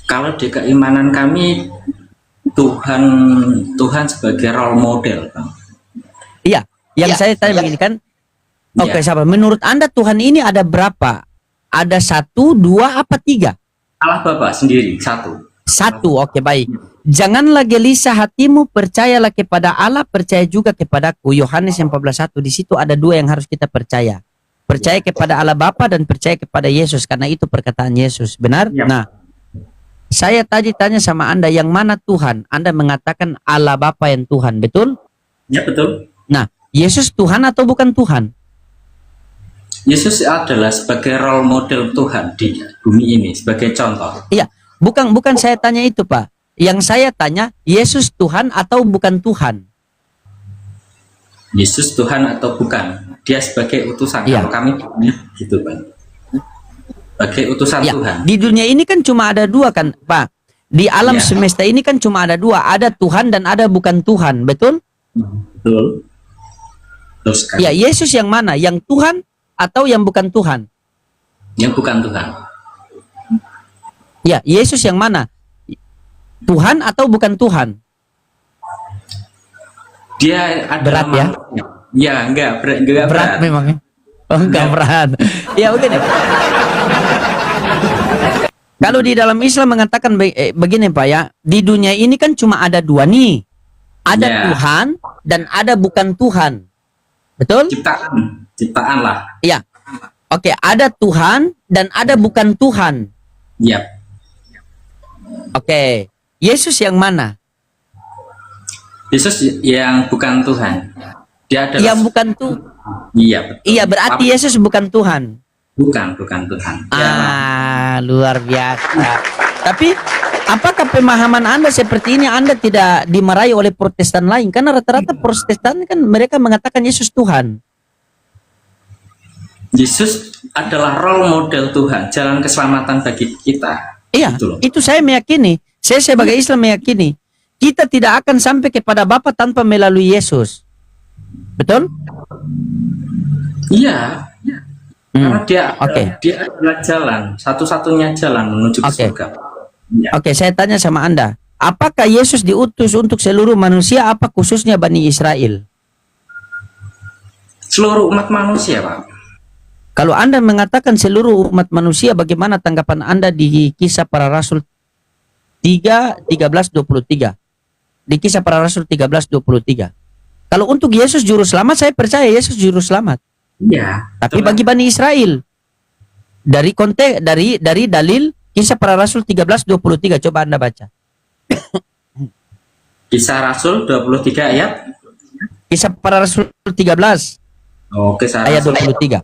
S1: Kalau di keimanan kami Tuhan sebagai role model, Pak.
S2: Iya, yang saya tanya begini kan. Oke, sahabat, menurut Anda Tuhan ini ada berapa? Ada 1, 2, apa 3?
S1: Allah Bapa sendiri, 1.
S2: 1, oke baik. Janganlah gelisah hatimu, percayalah kepada Allah, percaya juga kepadaku. Yohanes 14:1. Di situ ada 2 yang harus kita percaya. Percaya kepada Allah Bapa dan percaya kepada Yesus, karena itu perkataan Yesus. Benar?
S1: Ya.
S2: Nah, saya tadi tanya sama Anda yang mana Tuhan? Anda mengatakan Allah Bapa yang Tuhan, betul?
S1: Ya betul.
S2: Nah, Yesus Tuhan atau bukan Tuhan?
S1: Yesus adalah sebagai role model Tuhan di bumi ini, sebagai contoh.
S2: Iya, bukan saya tanya itu, Pak. Yang saya tanya, Yesus Tuhan atau bukan Tuhan?
S1: Yesus Tuhan atau bukan? Dia sebagai utusan.
S2: Iya.
S1: Kalau kami gitu, Pak. Sebagai utusan
S2: Ya,
S1: Tuhan.
S2: di dunia ini kan cuma ada dua kan, Pak. Di alam
S1: Ya.
S2: semesta ini kan cuma ada dua, ada Tuhan dan ada bukan Tuhan, betul?
S1: Betul. Betul sekali.
S2: Ya, Yesus yang mana? Yang Tuhan atau yang bukan Tuhan?
S1: Yang bukan Tuhan.
S2: Ya, Yesus yang mana? Tuhan atau bukan Tuhan?
S1: Dia adalah
S2: Berat ya?
S1: manusia. Ya, enggak berat.
S2: Berat memang ya? Oh, enggak berat. Ya, begini. Kalau di dalam Islam mengatakan begini, Pak ya, di dunia ini kan cuma ada dua nih. Ada
S1: Ya.
S2: Tuhan dan ada bukan Tuhan. Betul?
S1: Ciptaan lah.
S2: Iya. Oke, ada Tuhan dan ada bukan Tuhan.
S1: Yap.
S2: Oke. Yesus yang mana?
S1: Yesus yang bukan Tuhan. Dia adalah
S2: Yang bukan Tuhan.
S1: Iya, betul.
S2: Iya, berarti Yesus bukan Tuhan.
S1: bukan Tuhan. Ya,
S2: Luar biasa. Tapi apakah pemahaman Anda seperti ini Anda tidak dimarahi oleh Protestan lain? Karena rata-rata Protestan kan mereka mengatakan Yesus Tuhan.
S1: Yesus adalah role model Tuhan, jalan keselamatan bagi kita.
S2: Iya,
S1: Gitu loh.
S2: itu saya meyakini. Saya sebagai Islam meyakini kita tidak akan sampai kepada Bapa tanpa melalui Yesus. Betul?
S1: Iya, karena dia
S2: Oke.
S1: dia adalah jalan, satu-satunya jalan menuju ke
S2: Oke.
S1: surga. Ya.
S2: Oke, saya tanya sama Anda. Apakah Yesus diutus untuk seluruh manusia apa khususnya Bani Israel?
S1: Seluruh umat manusia, Pak.
S2: Kalau Anda mengatakan seluruh umat manusia, bagaimana tanggapan Anda di Kisah Para Rasul 3:13-23? Di Kisah Para Rasul 13:23. Kalau untuk Yesus juru selamat, saya percaya Yesus juru selamat.
S1: Iya.
S2: Tapi
S1: betul.
S2: bagi Bani Israel, dari konteks dari dalil Kisah Para Rasul 13:23, coba Anda baca.
S1: Kisah Rasul 23 ayat.
S2: Kisah Para Rasul 13
S1: Oh, Kisah
S2: ayat
S1: Rasul
S2: 23.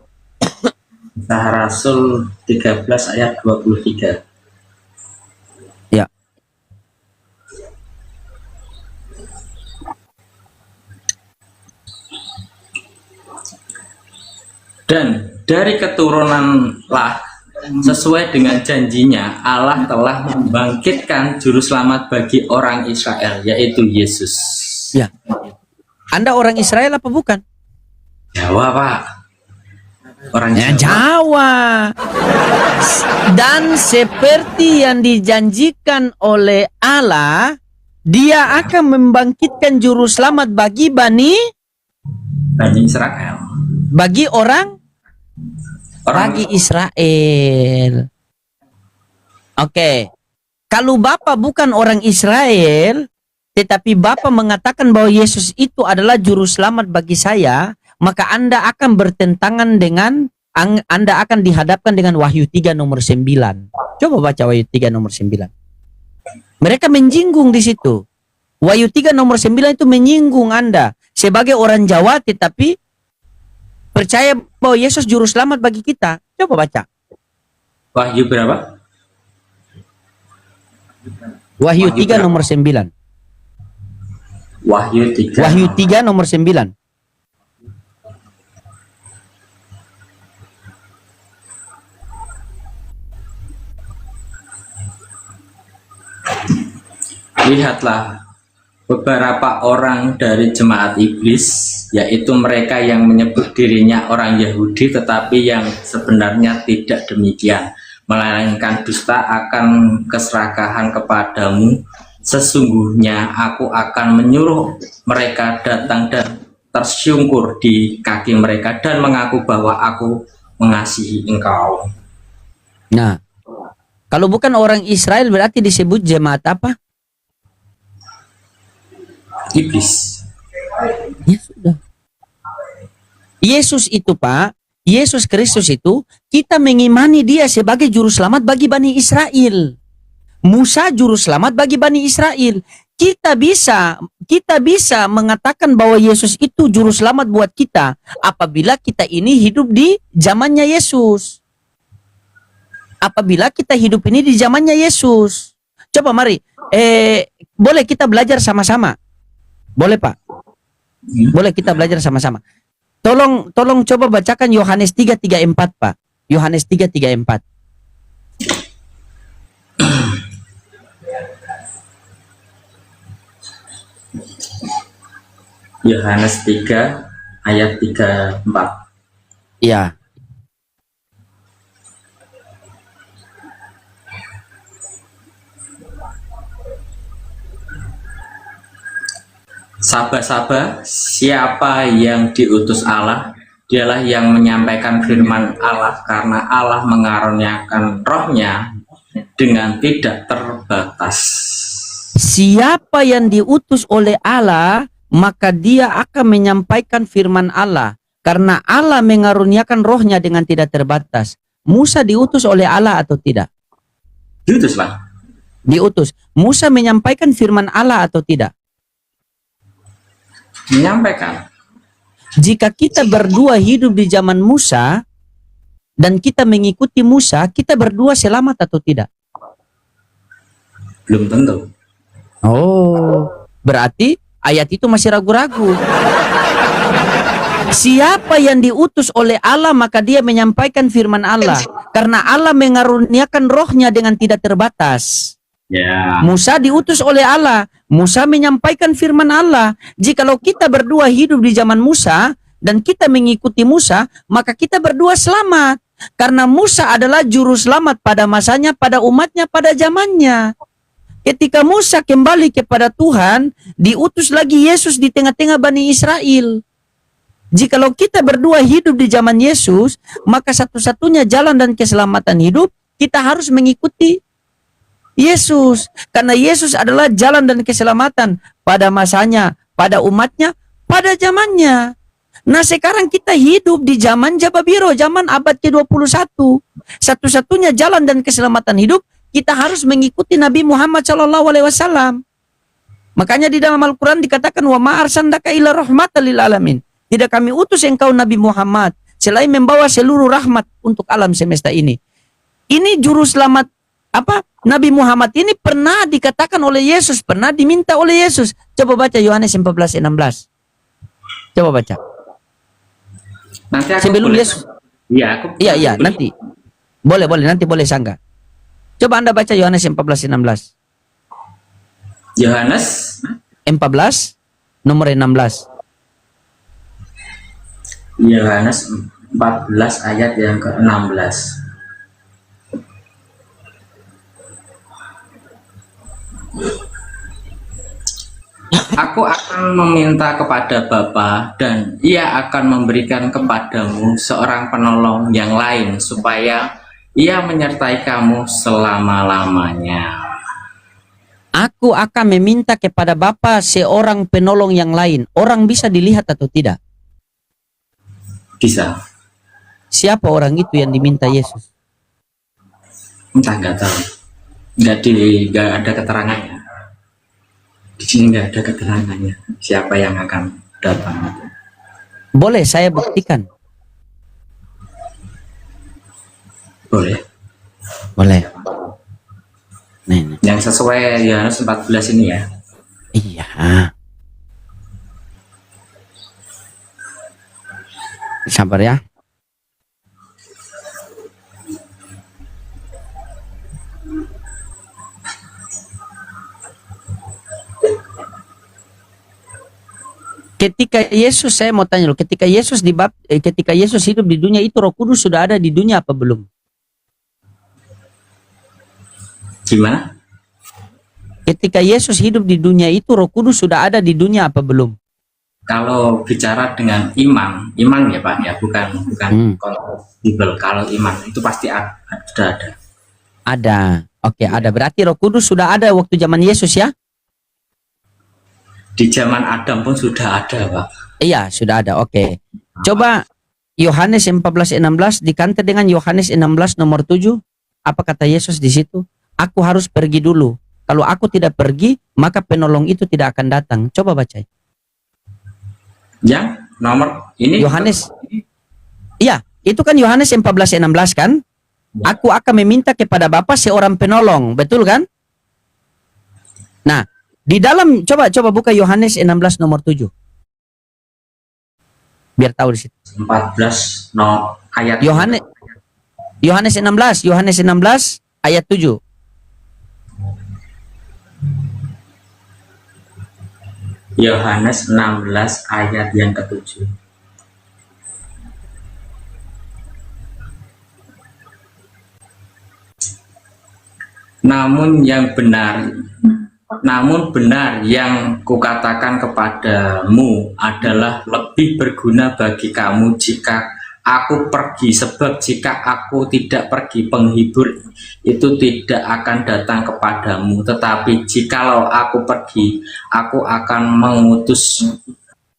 S1: Kisah Rasul 13 ayat 23.
S2: Ya.
S1: Dan dari keturunanlah sesuai dengan janjinya Allah telah membangkitkan juru selamat bagi orang Israel, yaitu Yesus.
S2: Ya. Anda orang Israel apa bukan?
S1: Jawa, Pak. Orang
S2: Ya,
S1: Jawa.
S2: Jawa. Dan seperti yang dijanjikan oleh Allah, Dia akan membangkitkan juru selamat bagi
S1: Bani Israel.
S2: bagi orang bagi Israel. Oke. Kalau Bapak bukan orang Israel, tetapi Bapak mengatakan bahwa Yesus itu adalah juru selamat bagi saya, maka Anda akan bertentangan dengan Anda akan dihadapkan dengan Wahyu 3 nomor 9. Coba baca Wahyu 3 nomor 9. Mereka menyinggung di situ. Wahyu 3 nomor 9 itu menyinggung Anda sebagai orang Jawa tetapi percaya bahwa Yesus juru selamat bagi kita. Coba baca.
S1: Wahyu berapa?
S2: Wahyu 3
S1: berapa?
S2: nomor 9.
S1: Wahyu 3.
S2: Wahyu 3 nomor 9.
S1: Lihatlah beberapa orang dari jemaat iblis, yaitu mereka yang menyebut dirinya orang Yahudi tetapi yang sebenarnya tidak demikian, melainkan dusta akan keserakahan kepadamu. Sesungguhnya aku akan menyuruh mereka datang dan tersungkur di kaki mereka dan mengaku bahwa aku mengasihi engkau.
S2: Nah, kalau bukan orang Israel berarti disebut jemaat apa?
S1: Iblis.
S2: Ya sudah. Yesus itu, Pak, Yesus Kristus itu kita mengimani Dia sebagai juru selamat bagi Bani Israel. Musa juru selamat bagi Bani Israel. Kita bisa mengatakan bahwa Yesus itu juru selamat buat kita apabila kita ini hidup di zamannya Yesus. Apabila kita hidup ini di zamannya Yesus. Coba mari, boleh kita belajar sama-sama? Boleh, Pak? Boleh kita belajar sama-sama. Tolong coba bacakan Yohanes 3:34, Pak. Yohanes 3:34.
S1: Yohanes 3 ayat 34.
S2: Iya.
S1: Sahabat-sahabat, siapa yang diutus Allah, dialah yang menyampaikan firman Allah, karena Allah mengaruniakan rohnya dengan tidak terbatas.
S2: Siapa yang diutus oleh Allah, maka dia akan menyampaikan firman Allah, karena Allah mengaruniakan rohnya dengan tidak terbatas. Musa diutus oleh Allah atau tidak?
S1: Diutus, Pak.
S2: Diutus. Musa menyampaikan firman Allah atau tidak?
S1: Menyampaikan.
S2: Jika kita berdua hidup di zaman Musa dan kita mengikuti Musa, kita berdua selamat atau tidak?
S1: Belum tentu.
S2: Oh, berarti ayat itu masih ragu-ragu. Siapa yang diutus oleh Allah, maka dia menyampaikan firman Allah, karena Allah mengaruniakan rohnya dengan tidak terbatas.
S1: Ya.
S2: Musa diutus oleh Allah. Musa menyampaikan firman Allah. Jikalau kita berdua hidup di zaman Musa dan kita mengikuti Musa, maka kita berdua selamat. Karena Musa adalah juru selamat pada masanya, pada umatnya, pada zamannya. Ketika Musa kembali kepada Tuhan, diutus lagi Yesus di tengah-tengah Bani Israel. Jikalau kita berdua hidup di zaman Yesus, maka satu-satunya jalan dan keselamatan hidup, kita harus mengikuti Yesus. Karena Yesus adalah jalan dan keselamatan pada masanya, pada umatnya, pada zamannya. Nah, sekarang kita hidup di zaman Jababiro, zaman abad ke-21. Satu-satunya jalan dan keselamatan hidup, kita harus mengikuti Nabi Muhammad SAW. Makanya di dalam Al-Quran dikatakan, wa ma arsalnaka illa rahmatan lil alamin. Tidak kami utus engkau Nabi Muhammad selain membawa seluruh rahmat untuk alam semesta ini. Ini juru selamat Nabi Muhammad ini pernah dikatakan oleh Yesus, pernah diminta oleh Yesus. Coba baca Yohanes 14:16. Coba baca.
S1: Nanti aku
S2: Sebelum
S1: boleh.
S2: Yesus.
S1: Iya, aku.
S2: Iya, nanti. Boleh, nanti boleh sanggah. Coba Anda baca Yohanes 14:16.
S1: Yohanes
S2: 14 nomor 16.
S1: Yohanes 14 ayat yang ke-16. Aku akan meminta kepada Bapa dan Ia akan memberikan kepadamu seorang penolong yang lain supaya Ia menyertai kamu selama-lamanya.
S2: Aku akan meminta kepada Bapa seorang penolong yang lain. Orang bisa dilihat atau tidak?
S1: Bisa.
S2: Siapa orang itu yang diminta Yesus?
S1: Entah, nggak tahu. Nggak ada keterangannya. Di sini nggak ada keterangannya siapa yang akan datang.
S2: Boleh saya buktikan?
S1: Boleh.
S2: Boleh. Nih.
S1: Yang sesuai Yohanes 14 ini ya.
S2: Iya. Sabar ya. Ketika Yesus, saya mau tanya loh, ketika Yesus hidup di dunia itu, Roh Kudus sudah ada di dunia apa belum?
S1: Gimana?
S2: Ketika Yesus hidup di dunia itu, Roh Kudus sudah ada di dunia apa belum?
S1: Kalau bicara dengan iman ya Pak ya, bukan konteks Bible. Kalau iman itu pasti sudah ada.
S2: Ada. Oke, ada. Berarti Roh Kudus sudah ada waktu zaman Yesus ya?
S1: Di zaman Adam pun sudah ada, Pak.
S2: Iya, sudah ada. Oke. Coba Yohanes 14:16 dikantar dengan Yohanes 16 nomor 7. Apa kata Yesus di situ? Aku harus pergi dulu. Kalau aku tidak pergi, maka penolong itu tidak akan datang. Coba baca.
S1: Yang nomor ini
S2: Yohanes. Iya, itu kan Yohanes 14:16 kan? Aku akan meminta kepada Bapa seorang penolong, betul kan? Nah, di dalam coba buka Yohanes 16 nomor 7. Biar tahu di situ.
S1: 14 no ayat
S2: Yohanes 16 ayat 7.
S1: Yohanes 16 ayat yang ke-7. Namun benar yang kukatakan kepadamu adalah lebih berguna bagi kamu jika aku pergi, sebab jika aku tidak pergi, penghibur itu tidak akan datang kepadamu, tetapi jikalau aku pergi, aku akan mengutus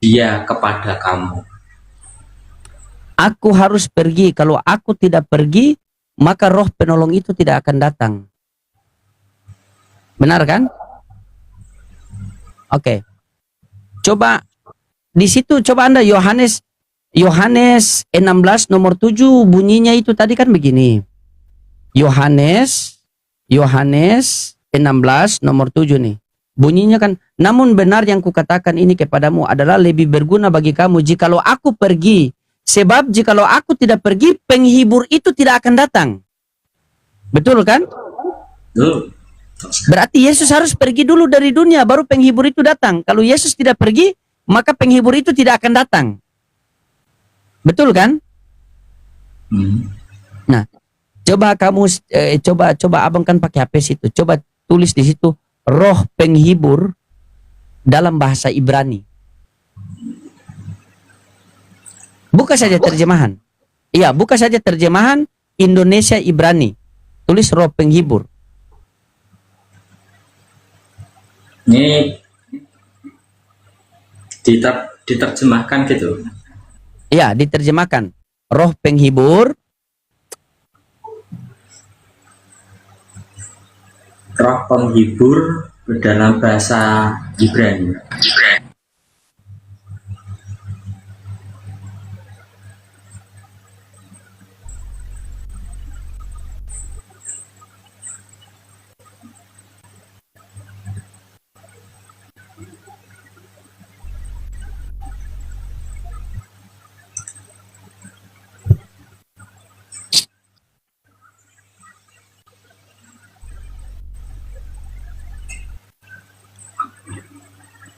S1: dia kepada kamu.
S2: Aku harus pergi. Kalau aku tidak pergi, maka roh penolong itu tidak akan datang. Benar kan? Oke. Coba di situ, coba Anda Yohanes 16 nomor 7 bunyinya itu tadi kan begini. Yohanes 16 nomor 7 nih. Bunyinya kan, namun benar yang kukatakan ini kepadamu adalah lebih berguna bagi kamu jikalau aku pergi. Sebab jikalau aku tidak pergi, penghibur itu tidak akan datang. Betul kan? Berarti Yesus harus pergi dulu dari dunia, baru penghibur itu datang. Kalau Yesus tidak pergi, maka penghibur itu tidak akan datang. Betul kan? Nah, coba kamu coba abang kan pakai HP situ. Coba tulis di situ roh penghibur dalam bahasa Ibrani. Buka saja terjemahan. Iya, buka saja terjemahan Indonesia Ibrani. Tulis roh penghibur.
S1: Ini diterjemahkan gitu.
S2: Iya, diterjemahkan. Roh penghibur.
S1: Roh penghibur dalam bahasa Ibrani.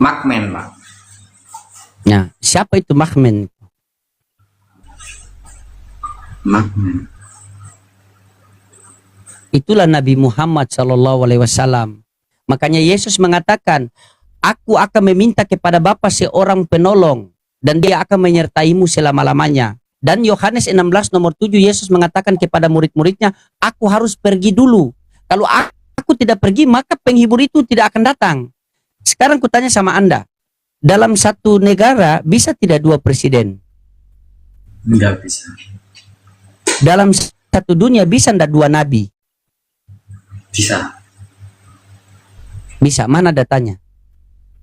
S1: Makmen, Pak.
S2: Nah, siapa itu Makmen?
S1: Makmen.
S2: Itulah Nabi Muhammad SAW. Makanya Yesus mengatakan, aku akan meminta kepada Bapa seorang penolong, dan dia akan menyertaimu selama-lamanya. Dan Yohanes 16 nomor 7, Yesus mengatakan kepada murid-muridnya, aku harus pergi dulu. Kalau aku tidak pergi, maka penghibur itu tidak akan datang. Sekarang kutanya sama Anda, dalam satu negara bisa tidak dua presiden?
S1: Enggak bisa.
S2: Dalam satu dunia bisa tidak dua nabi?
S1: Bisa.
S2: Bisa, mana datanya?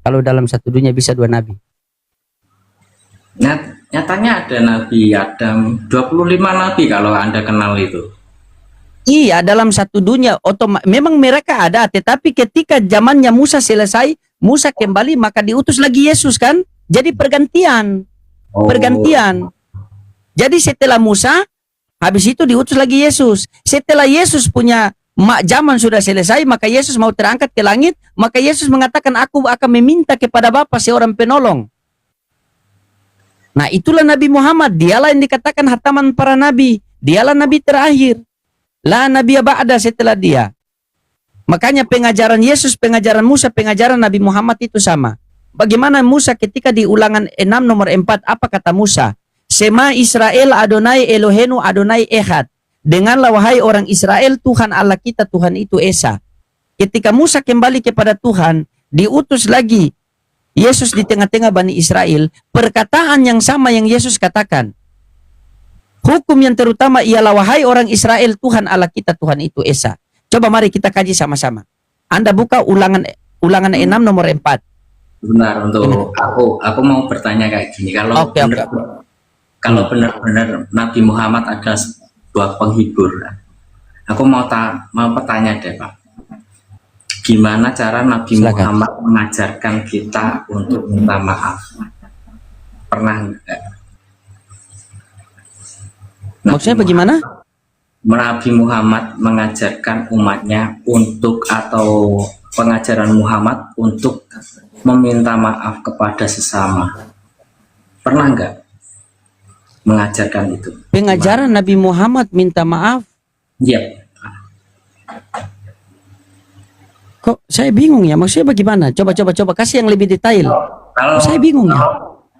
S2: Kalau dalam satu dunia bisa dua nabi?
S1: Nyatanya ada Nabi Adam, 25 nabi kalau Anda kenal itu.
S2: Iya, dalam satu dunia memang mereka ada, tetapi ketika zamannya Musa selesai, Musa kembali, maka diutus lagi Yesus kan? Jadi pergantian. Pergantian. Jadi setelah Musa, habis itu diutus lagi Yesus. Setelah Yesus punya zaman sudah selesai, maka Yesus mau terangkat ke langit, maka Yesus mengatakan, aku akan meminta kepada Bapa seorang penolong. Nah, itulah Nabi Muhammad. Dialah yang dikatakan hataman para nabi. Dialah nabi terakhir. La nabi ba'da setelah dia. Makanya pengajaran Yesus, pengajaran Musa, pengajaran Nabi Muhammad itu sama. Bagaimana Musa ketika di Ulangan 6 nomor 4, apa kata Musa? Sema Israel Adonai Elohenu Adonai Ehad. Denganlah wahai orang Israel, Tuhan Allah kita, Tuhan itu Esa. Ketika Musa kembali kepada Tuhan, diutus lagi Yesus di tengah-tengah Bani Israel, perkataan yang sama yang Yesus katakan. Hukum yang terutama ialah wahai orang Israel, Tuhan Allah kita, Tuhan itu Esa. Coba mari kita kaji sama-sama. Anda buka ulangan 6 nomor 4.
S1: Benar, untuk aku mau bertanya kayak gini. Kalau
S2: Oke, oke.
S1: kalau benar-benar Nabi Muhammad adalah sebuah penghibur, aku mau bertanya deh Pak, gimana cara Nabi
S2: Silakan.
S1: Muhammad mengajarkan kita untuk minta maaf? Pernah enggak?
S2: Maksudnya bagaimana?
S1: Nabi Muhammad mengajarkan umatnya untuk, atau pengajaran Muhammad untuk meminta maaf kepada sesama. Pernah enggak mengajarkan itu?
S2: Pengajaran Nabi Muhammad minta maaf.
S1: Iya.
S2: Kok saya bingung ya, maksudnya bagaimana? Coba kasih yang lebih detail.
S1: Kalau
S2: Saya bingung ya.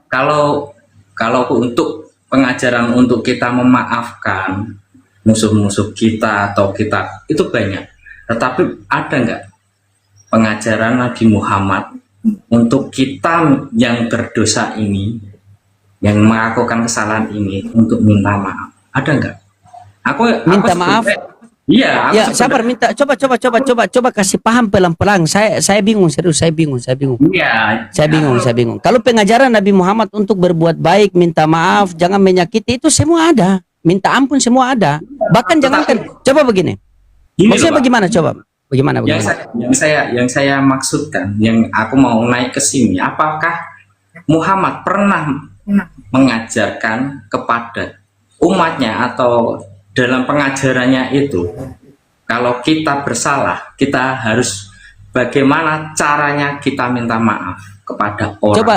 S1: Kalau untuk pengajaran untuk kita memaafkan musuh-musuh kita atau kita, itu banyak. Tetapi ada enggak pengajaran Nabi Muhammad untuk kita yang berdosa ini, yang melakukan kesalahan ini, untuk minta maaf? Ada enggak? Aku
S2: Minta maaf?
S1: Iya,
S2: Ya, sabar, minta coba kasih paham pelan-pelan. Saya bingung, serius, saya bingung.
S1: Iya.
S2: Saya bingung. Kalau pengajaran Nabi Muhammad untuk berbuat baik, minta maaf, jangan menyakiti, itu semua ada. Minta ampun semua ada. Bahkan jangankan, coba begini.
S1: Gini
S2: Maksudnya
S1: loh, Pak.
S2: bagaimana coba? Bagaimana?
S1: Yang saya maksudkan, yang aku mau naik ke sini, apakah Muhammad pernah mengajarkan kepada umatnya atau dalam pengajarannya itu, kalau kita bersalah, kita harus bagaimana caranya kita minta maaf kepada orang?
S2: Coba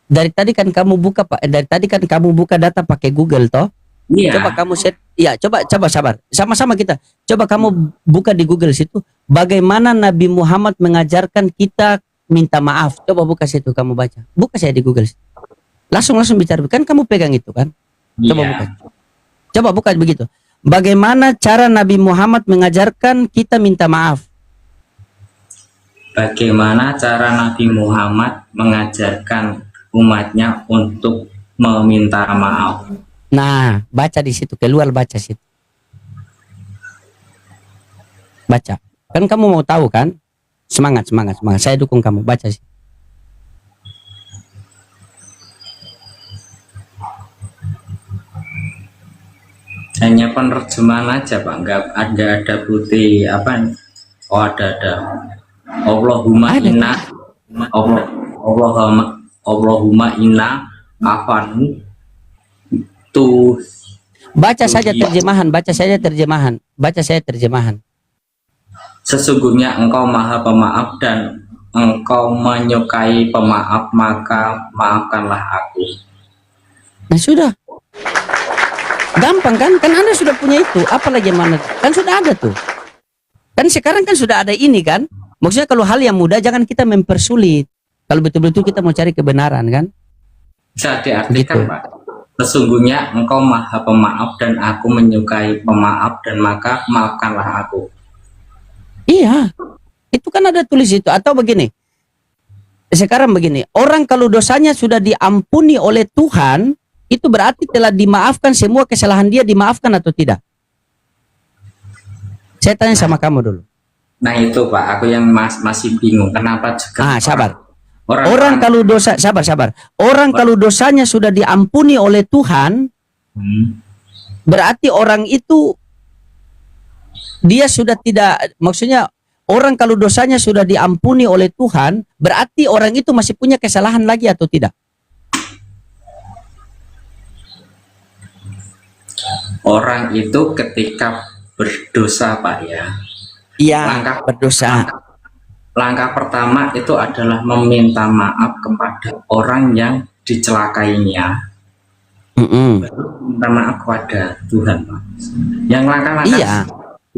S2: dari tadi kan kamu buka Pak, dari tadi kan kamu buka data pakai Google toh?
S1: Iya.
S2: Coba kamu set, ya coba sabar, sama-sama kita. Coba kamu buka di Google situ, bagaimana Nabi Muhammad mengajarkan kita minta maaf. Coba buka situ, kamu baca. Buka saya di Google. Langsung bicara. Kan kamu pegang itu kan? Coba
S1: Iya.
S2: buka. Coba buka begitu. Bagaimana cara Nabi Muhammad mengajarkan kita minta maaf?
S1: Bagaimana cara Nabi Muhammad mengajarkan umatnya untuk meminta maaf?
S2: Nah, baca di situ, keluar baca situ. Baca. Kan kamu mau tahu kan? Semangat. Saya dukung kamu, baca sih.
S1: Hanya penerjemahan aja Pak, nggak ada putih apa? Oh ada. Allahumma
S2: Ada.
S1: inna Allahumma inna afanu tu.
S2: Baca saja terjemahan.
S1: Sesungguhnya engkau maha pemaaf dan engkau menyukai pemaaf, maka maafkanlah aku.
S2: Nah sudah. Gampang kan? Kan Anda sudah punya itu. Apalagi mana? Kan sudah ada tuh. Kan sekarang kan sudah ada ini kan? Maksudnya kalau hal yang mudah jangan kita mempersulit. Kalau betul-betul kita mau cari kebenaran kan?
S1: Bisa diartikan
S2: Gitu.
S1: Pak. Sesungguhnya engkau maha pemaaf dan aku menyukai pemaaf, dan maka maafkanlah aku.
S2: Iya. Itu kan ada tulis itu. Atau begini. Sekarang begini. Orang kalau dosanya sudah diampuni oleh Tuhan, itu berarti telah dimaafkan, semua kesalahan dia dimaafkan atau tidak? Saya tanya sama kamu dulu.
S1: Nah itu Pak, aku yang masih bingung. Kenapa juga
S2: Sabar.
S1: orang
S2: Orang kalau dosa, sabar. Orang kalau dosanya sudah diampuni oleh Tuhan, berarti orang itu dia sudah tidak, maksudnya orang kalau dosanya sudah diampuni oleh Tuhan, berarti orang itu masih punya kesalahan lagi atau tidak?
S1: orang itu ketika berdosa Pak ya.
S2: Iya, berdosa.
S1: Langkah pertama itu adalah meminta maaf kepada orang yang dicelakainya. Minta maaf kepada Tuhan Pak. Yang langkah-langkah.
S2: Iya.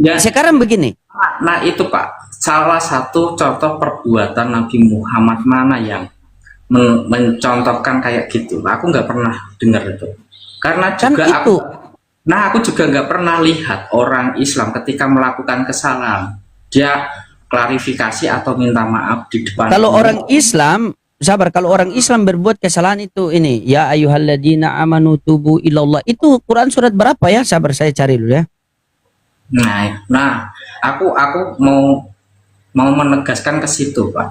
S1: Ya,
S2: Sekarang begini.
S1: nah itu Pak, salah satu contoh perbuatan Nabi Muhammad mana yang mencontohkan kayak gitu? Aku nggak pernah dengar itu. Karena
S2: Kan
S1: juga
S2: itu.
S1: aku juga nggak pernah lihat orang Islam ketika melakukan kesalahan dia klarifikasi atau minta maaf di depan.
S2: Kalau orang Islam, sabar, kalau orang Islam berbuat kesalahan itu ini, ya ayyuhalladzina amanu tubu ilallah. Itu Quran surat berapa ya? Sabar saya cari dulu ya.
S1: Nah, aku mau menegaskan ke situ, Pak.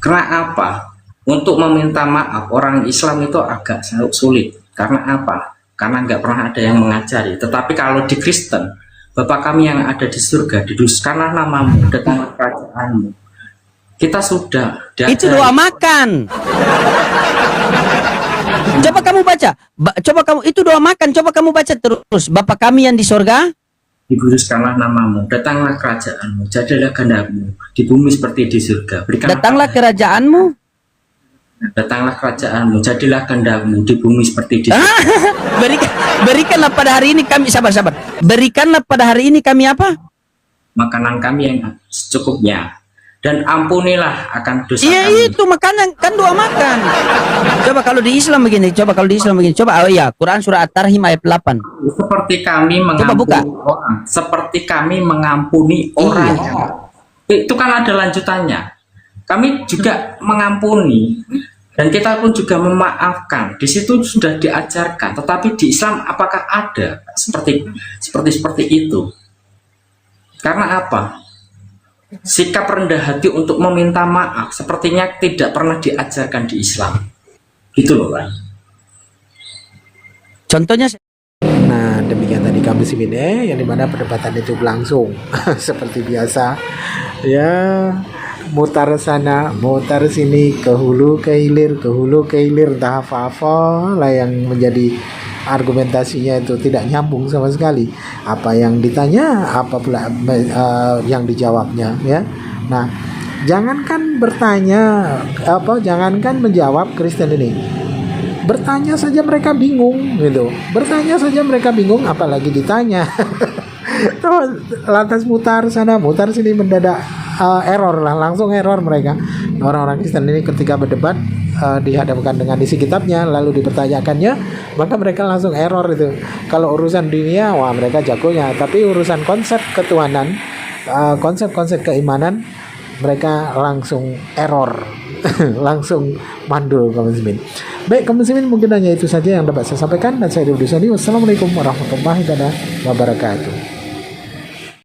S1: Karena apa? Untuk meminta maaf orang Islam itu agak sulit. Karena apa? Karena nggak pernah ada yang mengajari. Tetapi kalau di Kristen, Bapa kami yang ada di surga, diduskanlah namamu, datanglah kerajaanmu. Kita sudah diajari.
S2: Itu doa makan. Coba kamu baca. Coba kamu, itu doa makan. Coba kamu baca terus. Bapa kami yang di surga,
S1: Dikuduskanlah namamu, datanglah kerajaanmu, jadilah kehendakmu di bumi seperti di surga.
S2: datanglah kerajaanmu.
S1: Datanglah kerajaanmu, jadilah kehendakmu di bumi seperti di surga.
S2: Berikanlah pada hari ini kami, sabar. Berikanlah pada hari ini kami apa?
S1: Makanan kami yang secukupnya, dan ampunilah akan dosa
S2: Iya
S1: kami.
S2: itu makanan, kan doa makan. Coba kalau di Islam begini. Coba Quran surah At-Tarhim ayat 8.
S1: Seperti kami
S2: buka.
S1: mengampuni orang, seperti kami mengampuni orang. Itu kan ada lanjutannya. Kami juga mengampuni dan kita pun juga memaafkan. Di situ sudah diajarkan. Tetapi di Islam apakah ada seperti itu? Karena apa? Sikap rendah hati untuk meminta maaf sepertinya tidak pernah diajarkan di Islam. Gitu loh, Pak.
S2: Contohnya
S3: Nah, demikian tadi kami Simine yang dimana perdebatan itu berlangsung seperti biasa. Ya, mutar sana, mutar sini, ke hulu ke hilir, entah apa-apa lah yang menjadi argumentasinya itu tidak nyambung sama sekali. Apa yang ditanya, apa pula yang dijawabnya, ya. Nah, jangankan menjawab Kristen ini. Bertanya saja mereka bingung gitu. Apalagi ditanya. Lantas mutar sana, mutar sini, mendadak langsung error mereka. Orang-orang Kristen ini ketika berdebat dihadapkan dengan isi kitabnya lalu dipertanyakannya, maka mereka langsung error itu. Kalau urusan dunia, wah mereka jagonya, tapi urusan konsep ketuhanan, konsep-konsep keimanan, mereka langsung error. Langsung mandul kaum muslimin. Baik kaum muslimin, mungkin hanya itu saja yang dapat saya sampaikan dan saya Ridho Dusani. Wassalamualaikum warahmatullahi wabarakatuh.